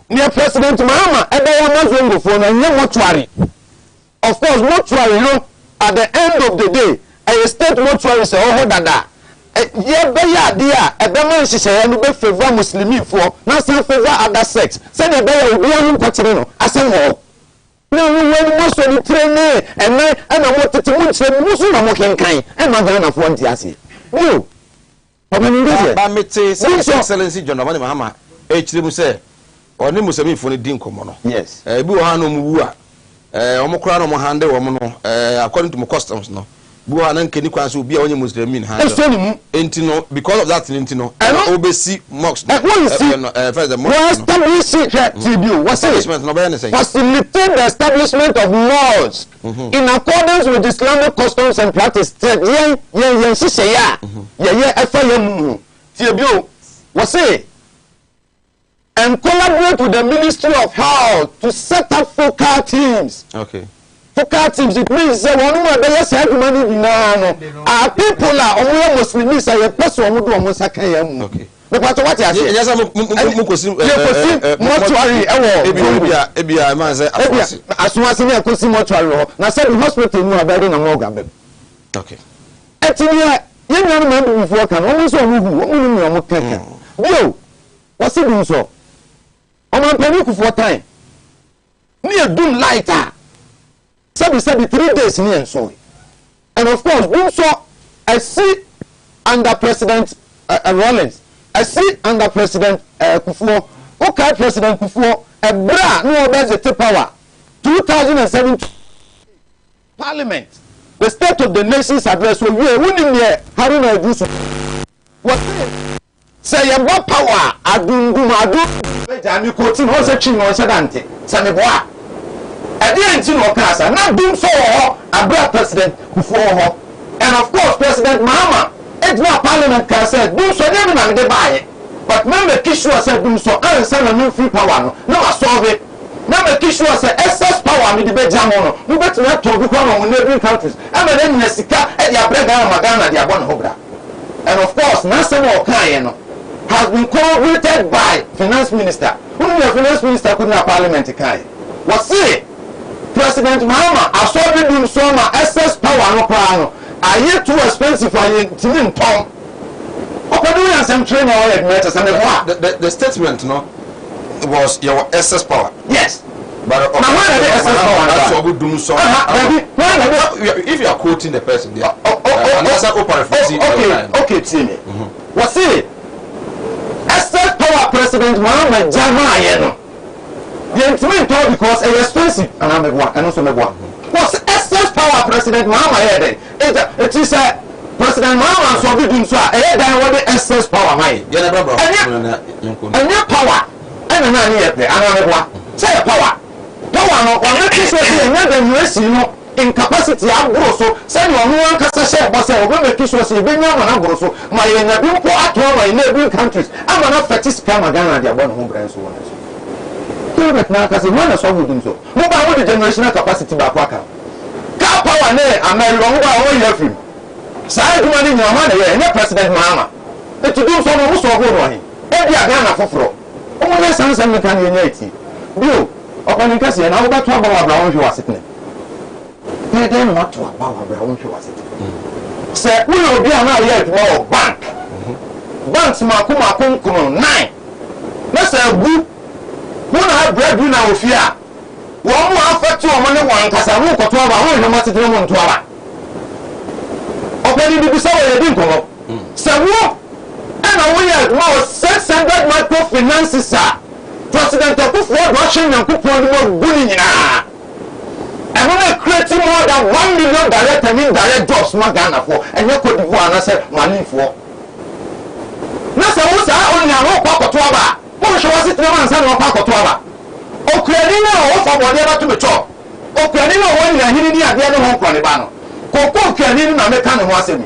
Near President Muhammad, and they are not Zungu for a mortuary. Of course, mortuary, at the end of the day, a state mortuary say, oh, that. Yeah, dear, a man she say, and be favor Muslim for, not some favor other sex. Send a bear will be on Quaterino, as a whole. No, when most of the training, and I wanted to watch the Muslim walking kind, and my gun of one Tiasi. No, how many days? But me say, Excellency John Mahama, H. Muse, or Nimusami for the Dinkomono. Yes, Buhano Mua, Omocrano Mohande, according to my customs, no. Buhanan can you will be only Muslim in hand. Because of that, Intino, and obviously mocks. Facilitate the establishment of laws in accordance with Islamic customs and practice. And collaborate with the Ministry of Health to set up focal teams. Okay. Focal teams, it means that one of the less money in our people are only Muslims. I a person who do almost a kayam. Okay. But what I say? Yes, I'm mortuary. As soon as I could see mortuary, now said the hospital no better than Morgan. Okay. Actually, you remember before can almost who can. Yo, what's it doing so? I'm on panic for time. Near doom lighter. 3 days near so. And of course, doom so I see under President Rollins. I see under President Kufuor. Okay, President Kufuor, a bra no obey the power. 2007 Parliament. The State of the Nation's address will be winning here. Haruna Jusu. What say about power? Adu. Jami quoting was a chin on Sadante. Saneboa. I didn't see no casa. Not doing so. A black president Kufuor. And of course, President Mahama. It's not Parliament can say, do so, never mind they buy it. But remember, Kishua said, do so, and send a new free power. No, I solve it. Remember, Kishua said, excess power, me the bed jamono. You better not talk to one in neighboring countries. I'm an Nesika, and your bread and Magana, their one hobra. And of course, Nassau Kayano has been corroborated by Finance Minister. Who the Finance Minister couldn't have Parliament Kai? Was it? President Mahama, I saw him so much excess power, no problem. I hear too expensive for you to win Tom. Open some trainer or matters and the statement no was your excess power. Yes. But that's what we do so. If you are quoting the person there. Okay, Timmy. What's it? Excess power President Muhammad Jama the instrument because it's expensive and I'm one and also one. What's excess power President Muhammad it is a President Muhammad so we do so what the excess power and your power and another one say power no in capacity I'm grosso send you one can say but say we make sure say we no grosso my in every countries I'm not fetish come Ghana their one home brands so now because one is so good so no ba the generational capacity ba kwaka car power na America o ya film sai do money no man na President Mahama e to do so no so go no hin e dia Ghana foforo o mo na san san kan ye nyati bio o kan nka se na wo ba to aba wa won hwe wasitne e dey not to aba wa won hwe wasitne se wo obi ana ye adwo bank banks ma ko 9 na se bu who na bread na ofia One more affect you money one Casaru Cotoba, who no matter to Montoa. Opening the Bissau, you didn't come up. So, and we are more 600 microfinances, sir. President of Russian and Kupon were winning. And when I created more than 1 million direct and indirect jobs, Magana for, and you could one, I said, money for. Nasa Musa only a rope of Toba. What was it? No one said of Toba. Okranina or for whatever to the top. Okranina when you are hitting the other home Conibano. Coco Canina American was in.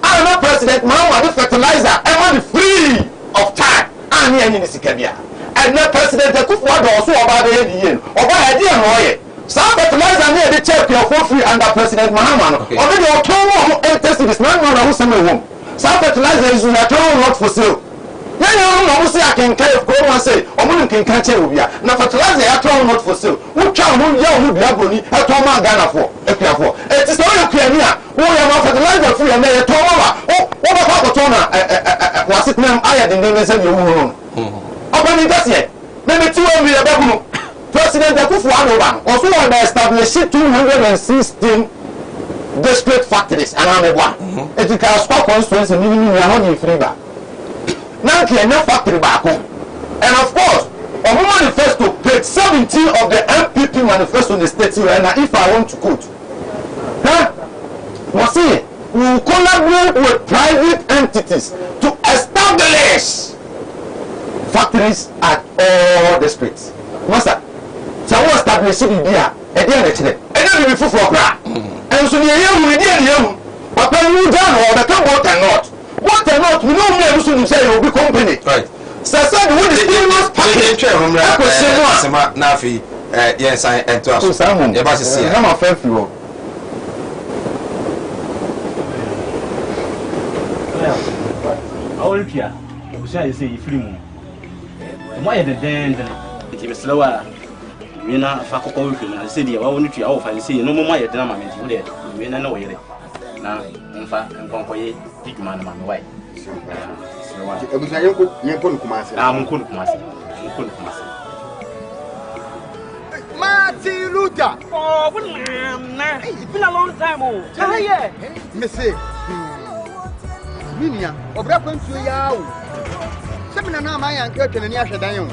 I am not President Mama, the fertilizer, I want free of time. I'm here in the Sikabia. I'm not President Kufuado or so about the end or by idea Roy. Some fertilizer near the check your for free under President Mahama. Already or told testing is not one who's in the home. Some fertilizer is not for sale. Yeah, no, I can carry of go and say, or one can catch it. Now, fertilizer not for sale. Who child who young would have money at Toma Ghana for? It is all clear. Who are fertilizer free and they Toma. Oh, what about Tona? Was it name higher than they said you were? Open it does yet. Maybe 2 million Babu. President Kufuano also want to establish 216 district factories around the world. It is a small constituency, meaning we are not in free back. Now, no factory back home. And of course, on manifesto, page 17 of the MPP manifesto in the state here, and if I want to quote, was it? We will collaborate with private entities to establish factories at all districts. Master, so we establish it here, and then we for crack. And so, we did, but when you done all the come what and not. What and not, we don't know who say you'll be company. Right. So I said, what is the stimulus package? Nafi, yes, I enter us. Simon, I'm a fair few. All here, you say, free moon. Why the den? It is slower. You know, Faco, I said, I want to offer and see no more my drama. You know, now, in fact, I'm going to pick man on my way. Martin Luther. Oh, it's been a long time. Oh, yeah. Missy. Minia, or Brapon to you. Seven and my uncle and Yasha Dion.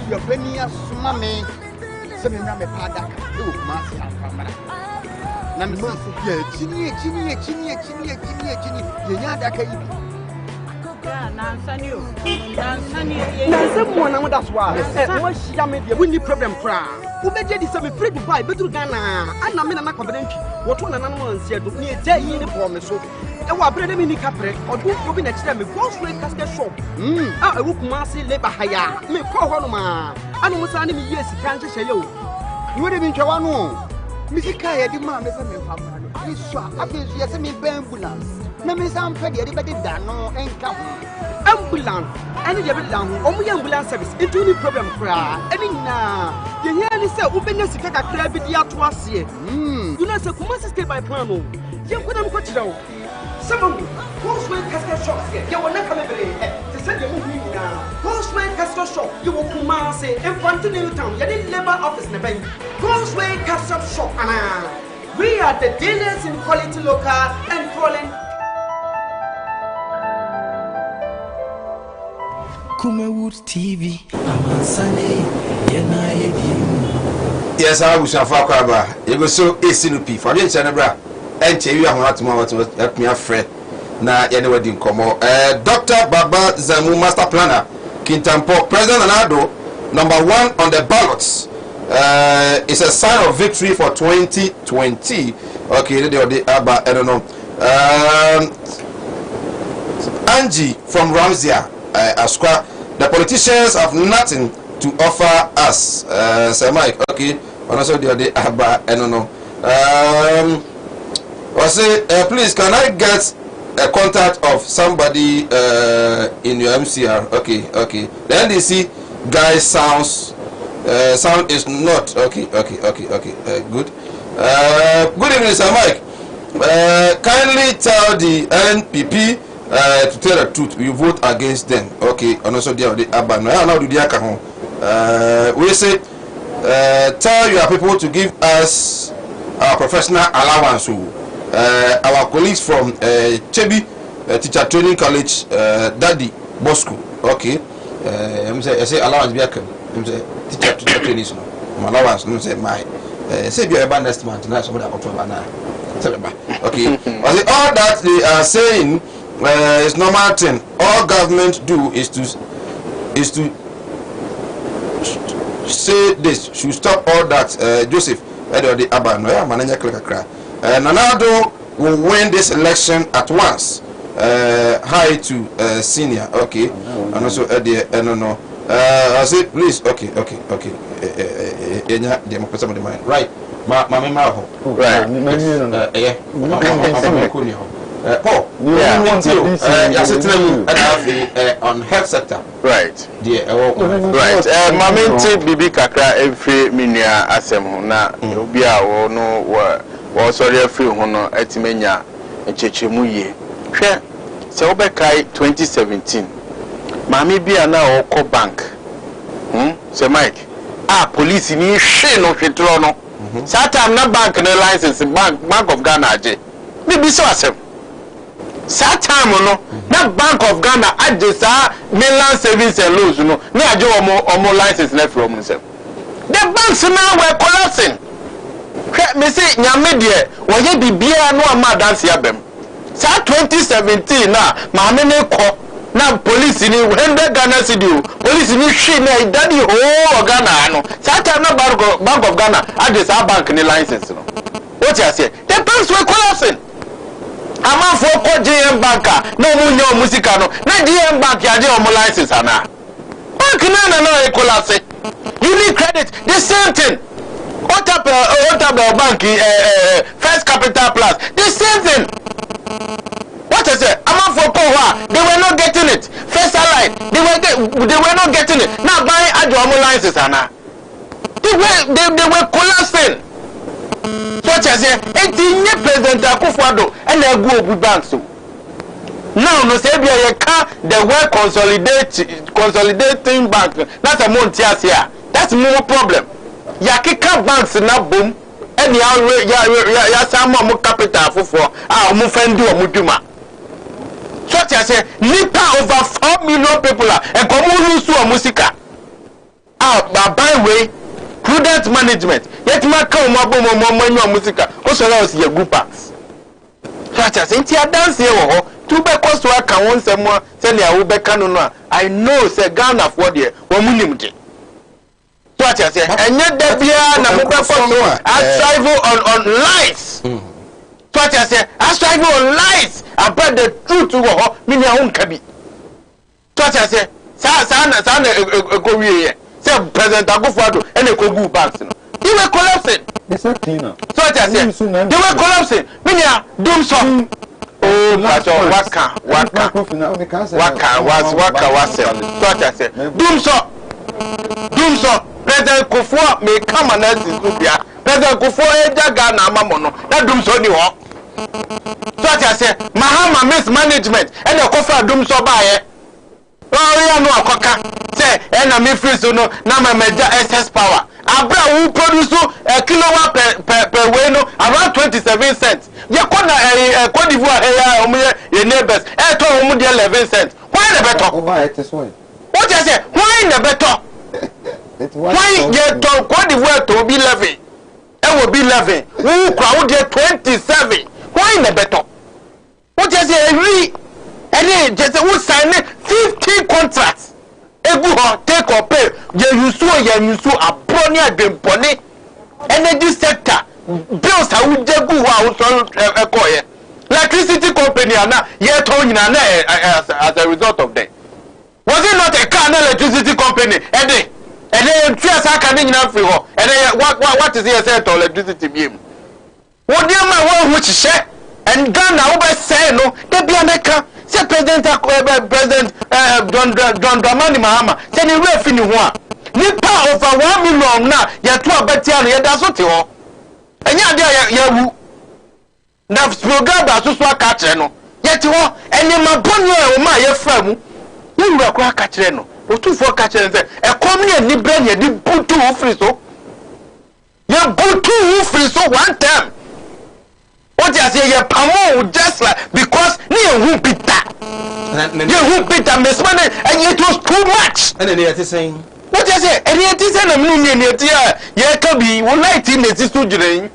Your penny as mammy. Seven and a paddock. Marcy and Pamela. Chini, that's why. We need problem cry. Who made this some free to buy better Ghana? And I'm in a confidential. What one and one said to me a day in the promise. So, I will bring them in the capre or do you next time a gross rate casket shop. I will Kumasi labor higher. Me call Honoma. I don't want any years to can't say you. You would have been Chawano. Missy Kaya demand as a new family. You saw, I feel yes, I mean, ambulance. Maybe some petty, everybody done no and come. Ambulance, any ambulance, only ambulance service, into any problem cry. I mean, now, you hear me say, openness to take a crab with the outwas here. You know, so Kumasi stay by Plano. You couldn't put it out. Someone, Postway Castle Shop here, you will not come every day. To send your movie now. Postway Castle Shop, you will Kumasi, and Continental Town, you didn't labor office in the bank. Postway Castle Shop, Anna. We are the dealers in quality local and calling. Kumawood TV, Amansane, Yena. Yes, I was a fucker. You go so ACNP for the Chanabra. And tell you how tomorrow to help me a friend. Na anyway, didn't come out. Dr. Baba Zamu, Master Planner, Kintampo, President Anado, #1 on the ballots. It's a sign of victory for 2020. Okay, I don't know. Angie from Ramsia, Asqua. The politicians have nothing to offer us. Sir Mike, okay. And also I don't know. Please, can I get a contact of somebody in your MCR? Okay. The NDC guy sound is not okay. Good. Good evening, Sir Mike. Kindly tell the NPP to tell the truth. You vote against them. Okay. And also the Abba. Now do the we say tell your people to give us our professional allowance. Our colleagues from Chebi Teacher Training College, Daddy Bosco. Okay. I say allowance be a teacher training. My allowance, no say my. Say be a next month. Now somebody okay. All that they are saying is normal thing. All government do is to say this. Should stop all that. Joseph, the Abba, manager Klekakra. Nanado will win this election at once. High to senior. Okay. And also no. I say please. Okay. Right. Right. Paul, on health sector. Right. Right. Mamenti bibi kakra every minia asem na obi a wo no wo sorry every hono etimenya enchechemu ye. Hwe se obekai 2017. Mami bia na okọ bank. Se Mike. Police ni hwe no hwetro no. Satam na bank na license bank of Ghana aje. Bibi so asem. Satam no na Bank of Ghana aje sa mainland savings and loans no na aje omo license na from them. The banks now were collapsing. Me say nyame de wo ye bibia no ama dance abem. Sa 2017 na maame ne ko na police ni 100 Ghana cedi police ni hwe na daddy ho Ghana no. Satam na Bank of Ghana aje sa bank ni license no. What you say? The banks were collapsing. Ama for GM banker no munyo musika no na GM bank ya je omo license ana bank na collapse. You need credit the same thing. What up bank First Capital Plus the same thing. What is it? Ama for they were not getting it. First Allied they were not getting it. Now buy ajo omo license ana they were collapsing. So I say, it's President Akufo-Addo and they go to banks. Now, no say the word consolidating bank. That's a montias here. That's more problem. Yakika banks na boom. And ya some more capital for our fendi or muduma. So I say, nipa over 4 million people and come lose to a musica. By way. Prudent management. Yet my come up on musica. Also, else your group acts. Such as in tia dance here, two beckons to work and once more, send your Ubecano. I know, say Ghana for the woman limited. Such as and yet there be I travel on lies. Such as I travel on lies about the truth to mean your own cabby. Such as Sana go here. President Akufo-Addo and the Kogu banks. They were collapsing. They said cleaner. So I said, they were collapsing. Minya, doom so. Oh, waka. So I said, doom so. President Akufo may come and else in Zubia. President Akufo Ghana Mamono. That doom so ni ho. So I said, Mahama mismanagement and the Akufo doom so by oh, no akoka say na me free so no na my major excess power abra who produce a kilowatt per way no around 27 cents ye kona Cote d'Ivoire your neighbors to omu dey 11 cents why the better over it is why what you say why the better why ye to Cote d'Ivoire to be 11 it will be 11 who crowd dey 27 why the better what you say and just who sign 50 contracts. Egu take or pay. You so a brony adempone. Energy sector bills are with the electricity company ana yet as a result of that. Was it not a car electricity company? And then free and what is the set of electricity beam? What do you man which share and Ghana over say no they be America. Say President John Dramani Mahama say ni refi ni ho a nipa over 1 million na ya to abatia no ya da so te ho enya de ya wu na program ba so aka kire no ya te ho eni mabonyo e o ma ya fra mu ye wura ko aka kire no otufo aka kire say e kom ni bre ni di butu ofri so ye go to free so one time. What you say ye pamo just like because ni who Peter. You who Peter miss money and it was too much. And then they are saying what you say? And yet is an ammunition here. Ye can be 119 is to drain.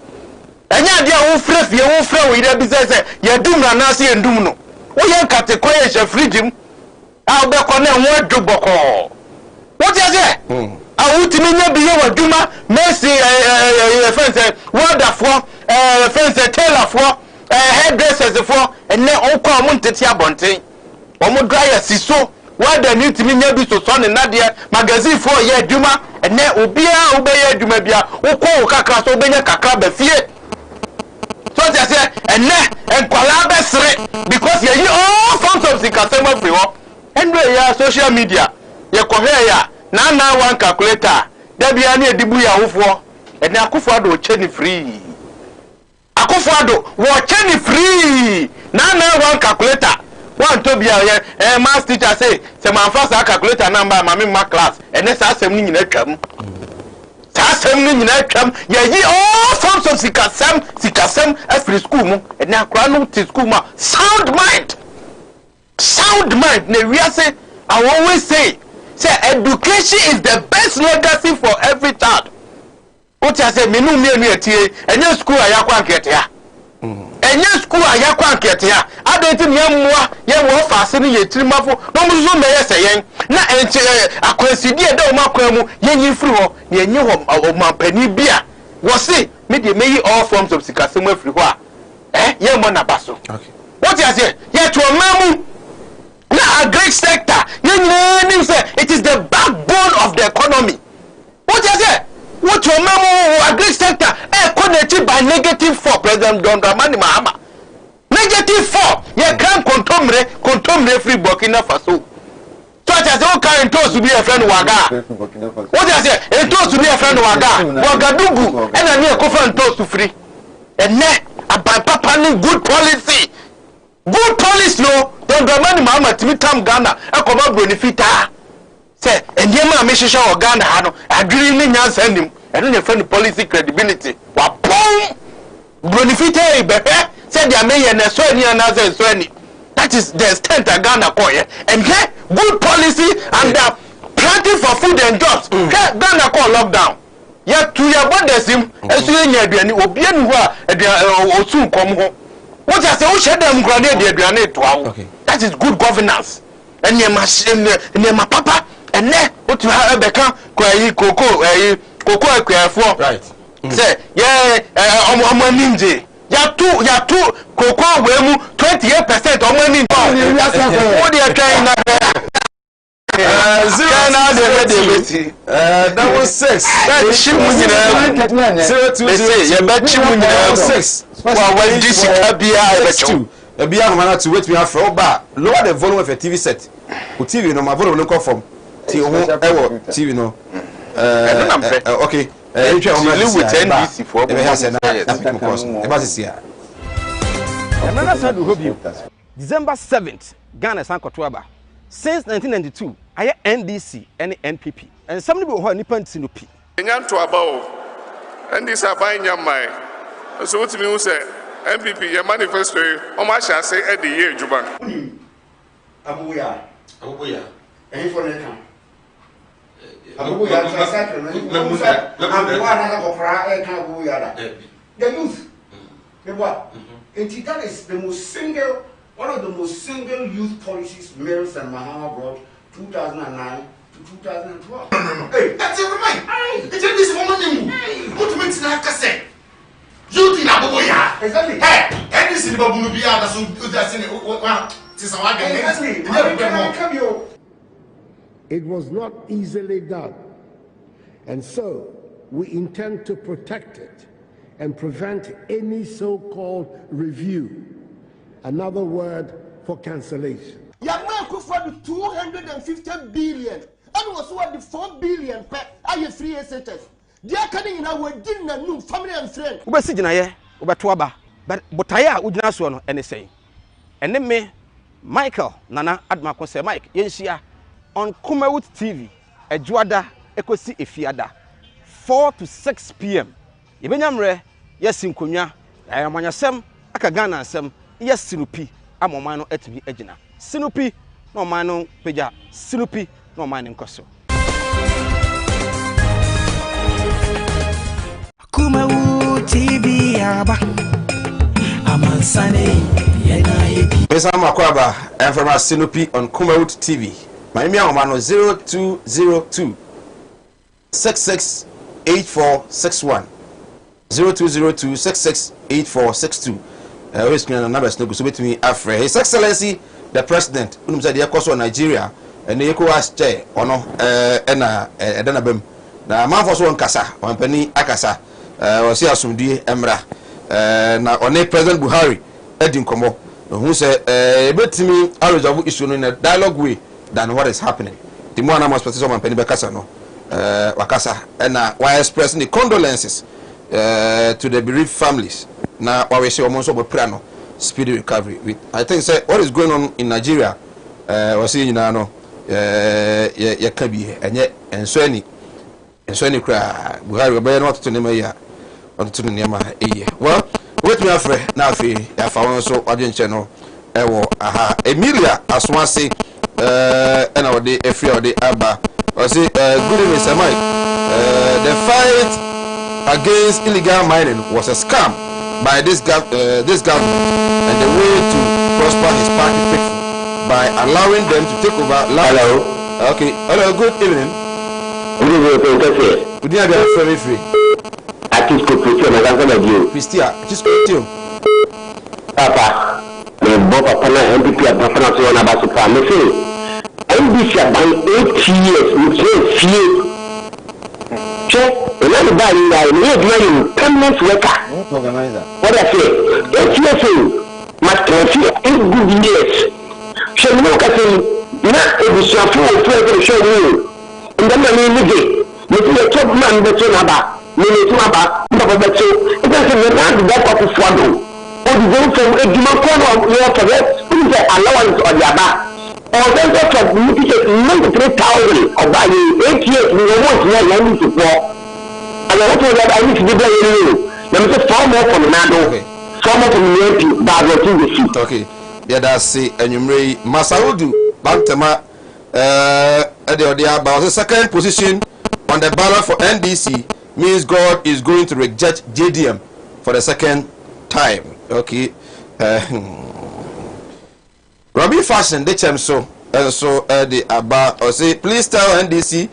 And ya dia who free you who free with the business. Ye do nasi and do no. We yan cut the quiet freedom. I'll be connect one do boko. What you say? I want to mean be your Duma, Mercy, fence, water for, fence, tailor for, hairdressers for, and then all common to Tiabonte. Omo dryer siso, why the need to mean be so son and Nadia, magazine for ye Duma, and then Ubia, Ubea Dumabia, Oko Kaka, so Benya Kaka, the fear. So I say, and Qualabas, because ye all forms of the customer free, and we are social media, ye Korea. Na one calculator. There be any dibuya ufo. And Akufo-Addo cheni free. Akufo-Addo wa cheni free. Na one calculator. One to be a math teacher say, "Se man first calculator number mami ma class." And then sa sem ni nyina twam. Sa sem ni nyina twam. Ye all forms of sikasem every school mu. And na akra no to school ma sound mind. Sound mind. Ne we say I always say say education is the best legacy for every child. What I say, menu tie, and your school ayakwa nketia. And your school ayakwa nketia. I don't think ye fast ni ye trimafo. No muzo me say na akwasidi da o makwam ye free ho, ye nyi ho o mampani bia. Wo say me dey meyi all forms of sikasem free ho a. Ye mo na baso. Okay. What I say, ye to mamu na a great sector. It is the backbone of the economy. What you say? What your memo a great sector connected by -4 President John Dramani Mahama. -4. You can't control free Burkina Faso. So I say, oh, can toast to be a friend Waga. What you say? A toast to be a friend Waga. Wagadugu and a near coffin toast to free. And net a by papa good policy. Good policy, no. Don't Dramani Mahama to me come Ghana. I come up benefita. Say, and Yama Misha or Ghana, I agree in your send him. I don't defend policy credibility. What pong? Benefita, said the mayor and so any another so any. That is the extent of Ghana coin. And get good policy and planting for food and jobs. Ghana call lockdown. Yet to your borders him, as you any obian who soon come home. What I say, oh, shed them granted granite to our. That is good governance. And near my papa, and then what you have become cocoa, right? Say, yeah, ninja. Ya two cocoa, 28% on winning. What are you trying now? That was 6. That's 0 well, when this to wait, we have for bar. Lower the volume of a TV set. TV no, my volume no come from TV no. Okay. Live with NBC for December 7th, Ghana San Kotuaba. Since 1992, I have NDC and NPP. And somebody will hold Nippon Sinupi. NDC are buying your mind. So what you say? MPP, your manifesto, how much I say at the year, Juban? Abuya. And for the camp. The youth. The what? And that is the most single, one of the most single youth policies Mills and Mahama brought 2009 to 2012. Hey, that's it, right? It's this woman. What makes it like I said? You think Abuya? Exactly. Hey, and this is the Babubia that's in it. It was not easily done, and so we intend to protect it and prevent any so-called review, another word for cancellation. Yamma for the 250 billion, and was what the 4 billion per aye free SHS. They are coming in our dinner, new family and friends. Ube sijina ye, ube tuaba, but botaya ujina suono anything. And then me, Michael Nana Adma Kose Mike Yenshia on Kumawood TV, a juada ekosi efiada, 4 to 6 p.m. Yebenyamre yes nkonwa ayamanyasem aka Ghana asem yes sinupi amoman no etimi agina sinupi no man no peja sinupi no man nkoso Kumawood TV aba amansane yena yebi Pesa makwaba from sinupi on Kumawood TV my email omano 0202 668461 0202 668462 always can numbers no so between afre His Excellency the President unum say the course of Nigeria and the ECOWAS chair ono na edana bem na manfo so nkasa wampani akasa wasi asumdie emra na one President Buhari edi nkomo who say ebetimi resolve issue no in a dialogue way than what is happening the more na most person wampani bekasa no wakasa na why expressing the condolences to the bereaved families. Now, what we say almost over plano speedy recovery. I think say what is going on in Nigeria. We see you know, ya kabi and so any cry. Buhari we better not to name ya, not to name well, wait me afre now. Fi ya found so audience channel. Aha Emilia as one say and our day a free day abba. I say good evening, Sir Mike. The fight against illegal mining was a scam by this government, and the way to prosper his party people by allowing them to take over land. Hello. Okay. Hello. Good evening. Good evening. Good evening. Very free. Just go to you. Papa, the Bob Papa MPP at Papa so na basu pa me say MPP by 8 years we say check anybody like me doing permanent worker organizer what I say 8 years must see 8 good years so no ka say na ebusia for show you and then me me the top man beto na ba me to ba ndaba beto it doesn't matter that of swado or the go from ejuma kono you have to get allowance or the aba or then just like 93,000 or by 8 years we want to learn to work and I want to that I need to do that let me say far more from Nado far more from the bad working the seat okay yeah that's it and you may Masaudu Bantama the about the second position on the ballot for NDC means God is going to reject JDM for the second time okay Robbie Fashion they chem so the Abba or say please tell NDC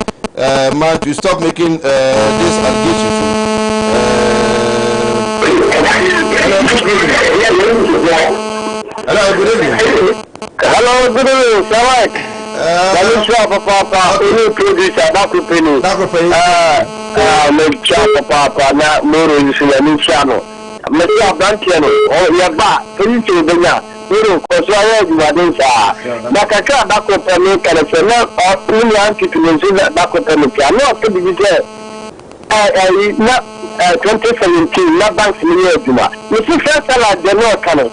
man to stop making this allegation. Hello, good evening. Hello, good evening. Sawak. Lalu siapa papa ini producer Daku Penny. Siapa papa na muru sudah ni siapa? Mesti abantiano. Oh ya ba, ini sebenya. Muru koswaya juga desa. Maka kau Daku Penny kalau sana ini yang kita menjual Daku Penny. Ano aku dijual? Na 2017 na bank senior cuma. Mesti saya salah jenuh kan.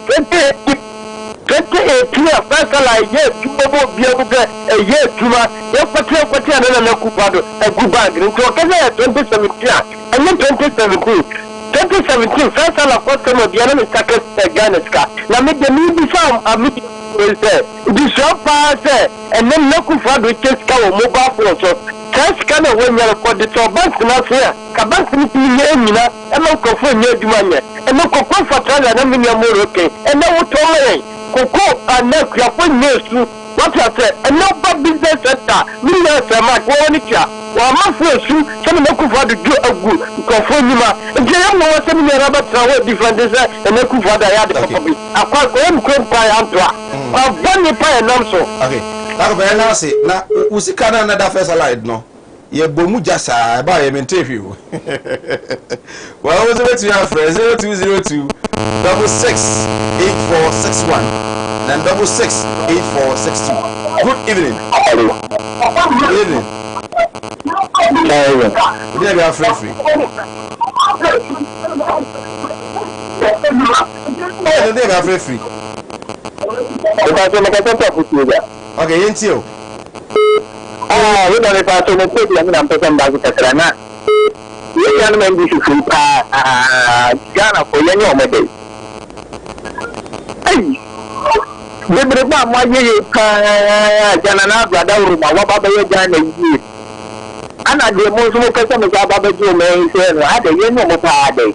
2018 first like yes cuma bo biar bukan yes cuma yang pasti ada nak kupado kubag ni so kan 2017 and 2017 first like first time dia nak start Ghana ska na me de ni bisa ami say di shop pass and then nak kupado just ka mobile phone so cash kana when you record the bank na fair ka bank ni ni na ela ko fo ni adumanya ela ko ko fatala na me ni amoro ke ela utole Koko anek ya kwa nesu what I say another business sector million sema kwa nikia wa mafuesu sema nakufa do agu ko fonima je ya mo sema ni rabat trawe different say nakufa da ya de papi akwa ko em ko pa ya antwa avani pa ya namso okay na ko na say na usika na da first slide no ye bomu jasa ba ye interview well was it to your friend 0202 668461 then 668462 good evening good evening good evening free okay yentio we don't have to take them and person back to Katrana we are not this is Ghana for your mother. Hey, the Breba, my Janana, brother, my Baba Ghana. And I did most of customers are Baba Joe May say, I had a young day.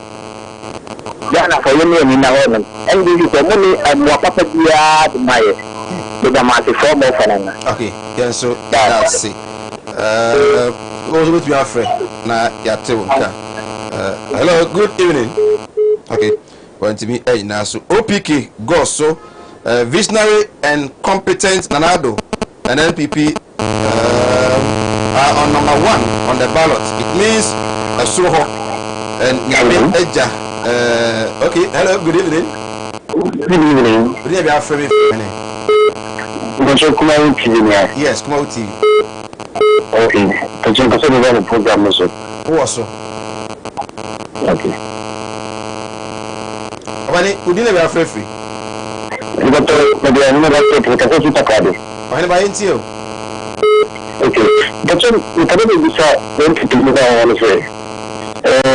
Ghana for your name in our own. And this is the money and what Papa Dia my with a massive form of an. Okay, yeah, so that's it. Also with your friend, na Yatewka. Hello, good evening. Okay, want to be a naso OPK Goso, visionary and competent Nanado, and NPP are on number 1 on the ballot. It means a Soho and Yamin Eja. Okay, hello, good evening. Good evening. Good evening, our friend. Kumawood TV. Yes, Kumawood TV. Okay, because you're going to program also. Also. Okay. Abani, would you never free? But the another state with a physical card. Why never into you? Okay, but you can only decide when to do what I want to say.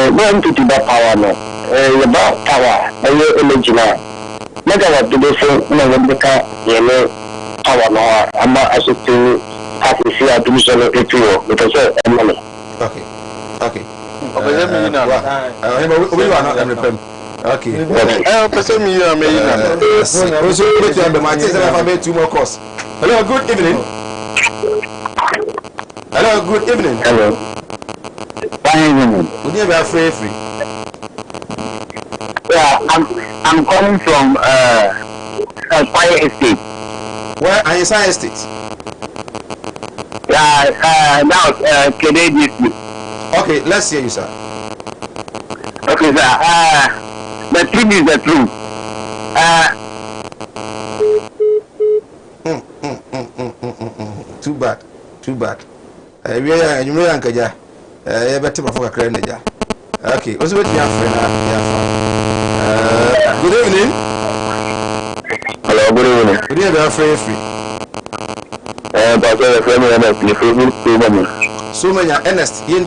Going to do that power now. About power, and energy now. Never what do they say when they can't, power now. I'm not assisting. I can see a division of APO because of money. Okay. Okay. We are not every okay. Also, put you on the Martins and I've made 2 more courses. Hello, good evening. Hello, good evening. Hello. Would you be afraid? Yeah, I'm calling from Fire Estate. Where are you, Science Estate? Now, Canadian. Okay, let's hear you, sir. Okay, sir. The truth is the truth. Too bad. Too bad. We are you may anchor ya. Better for a crane. Okay, what's with your friend? Good evening. Hello, good evening. Good evening, free. So many Ernest, you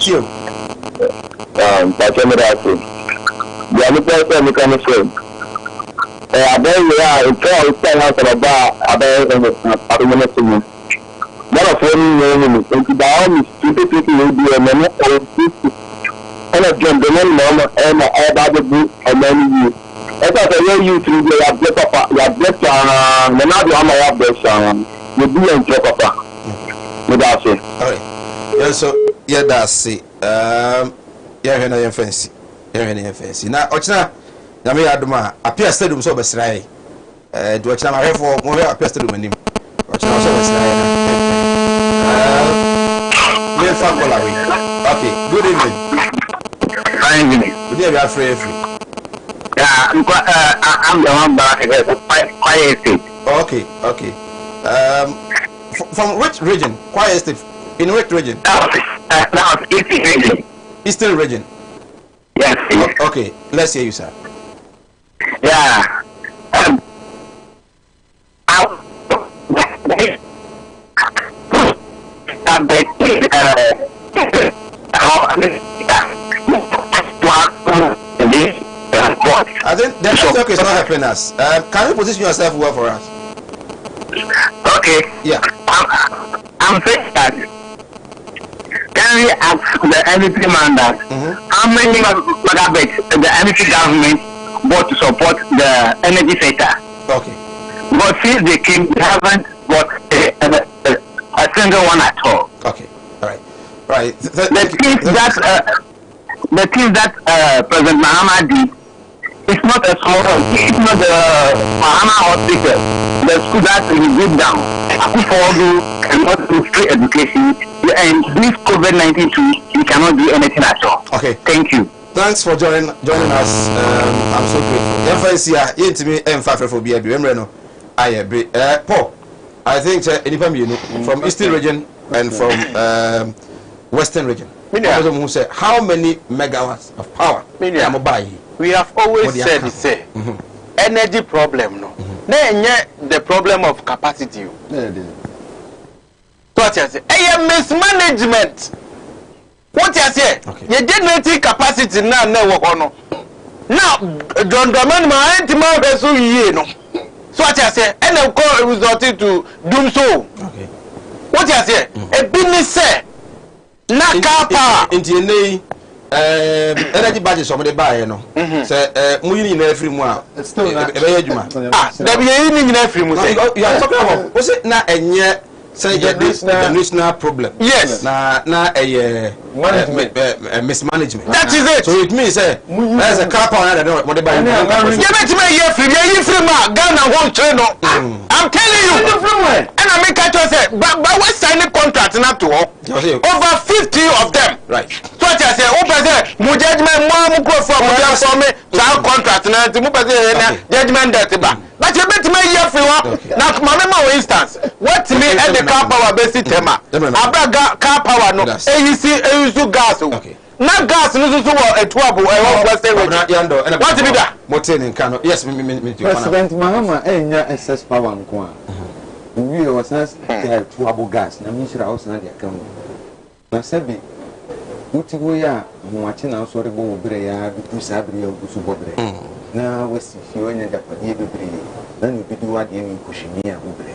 the other person we can say. I bet we are in town house of a bar, a bear and a minute. One of them, and to buy all these people will be a minute or 50. And a gentleman, mama, and I about the book and then you. As I say, you through the object of your object, and another one of this, you be in Jopapa. Without it. All right. Yeah, so, yeah, that's it. Yeah, no fancy. Yeah, fancy. Now, Ochna, Yami Aduma, appear stadium so besray. Do Ochna, I have for more appear stadium in him. Ochna so besray. Okay, good evening. Fine evening. Good evening, free. Yeah, I'm the one back here. Quiet State. Okay. From which region? Quiet State. In which region? Now, Eastern region. Eastern region. Yes. Okay, let's hear you, sir. Yeah. I think the network is not helping us. Can you position yourself well for us? Okay. Yeah. I'm saying that. Can we ask the NDP mandate how many megabits the NDP government bought to support the energy sector? Okay. But since they came, they haven't got a single one at all. Okay. All right. Right. The things that President Mahama did, it's not a small one. It's not the Mahama hospital. The school that we did down. Akufodu cannot do free education. And this COVID-19 too, we cannot do anything at all. Okay. Thank you. Thanks for joining us. I'm so grateful. FIC, you to me, M5 for BIB. I agree. Paul, I think from Eastern region and from Western region. Who say how many megawatts of power we have always said energy problem no the problem of capacity so what you say mismanagement What you say? You generating capacity now no. Now, John Draman, my anti-man vessel, you know. So what you say? And of course, it resulted to doom so. Okay. What you say? A business say. Na car power. Into energy budget somebody buy, you know. Say, moving in every month. Still, there be any in every month. You are talking about, was it not a year? Say, the national problem. Yes. Na mismanagement. That is it. So it means, there's a car power that don't want to buy. Give it to me, you free man, Ghana won't train. I'm telling you. And I make a choice, but we sign a contract not to work. Over 50 of them. Right. So I say, my judgment, mom, go for me, contract, judgment that. But you bet me here for now, my instance, what me and the car power basic tema. Abaga car power no, AUC gas. Not gas, no, so a trouble, what to be that? Motin cano, yes, President Mahama, SS power and quan. We was asked trouble gas, na Mishra house na come. Na Sebi, Utigoya, watching our sorry go brea, Busabri or Busubobre. Now, West Fiona, the Padibi, then we do what you push me a bubre.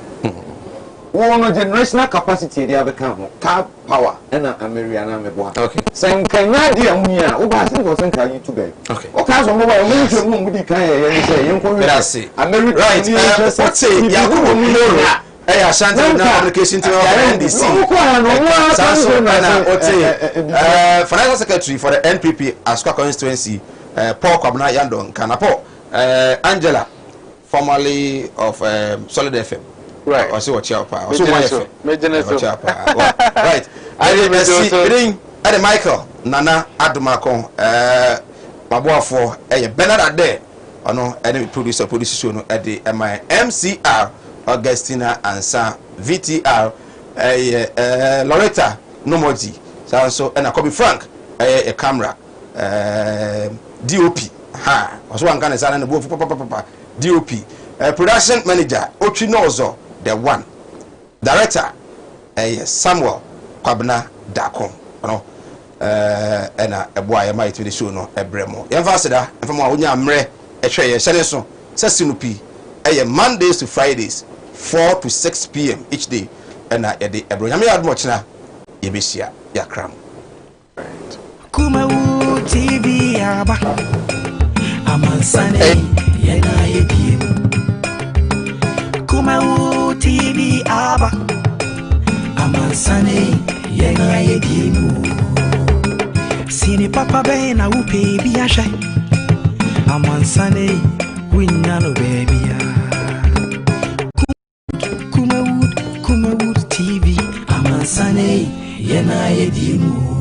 One generational capacity, they have become car power, and Ameriana Meboa. Okay. Saying, can I dear Mia, who has been wasn't carrying to bed? Okay. What kind of mobile room would be kind of say, America, right? What's say, Yakubu? Hey, I shan't have no application to NDC. Financial Secretary for the NPP Asqa constituency, Paul Kwabena Yandon Kanapo, Angela, formerly of Solid FM. Right. Also, watch out. Also, right. I Michael Nana Adumakon, Mabuafo, Bernard Ade, or no, any producer show at the MCR. Augustina Ansa VTR Loretta Nomoji so and a copy Frank a camera DOP ha also one can say DOP production manager Ochinozo the one director Samuel Kwabena Dakom no and a boy might to the show no a bremo yemfasida from onya mre ehwe ye hyele so sesinupi Mondays to Fridays 4 to 6 p.m. each day and at the Abraham Yadmochna Yebisia Yakram. Kumawood TV Aba Amansane Yena Yedim Kumawood TV Aba Amansane Yena Yedim Sini Papa Bena Upe Biasha Amansane Winnano baby. Kumawood TV Amansane Yena Yedimu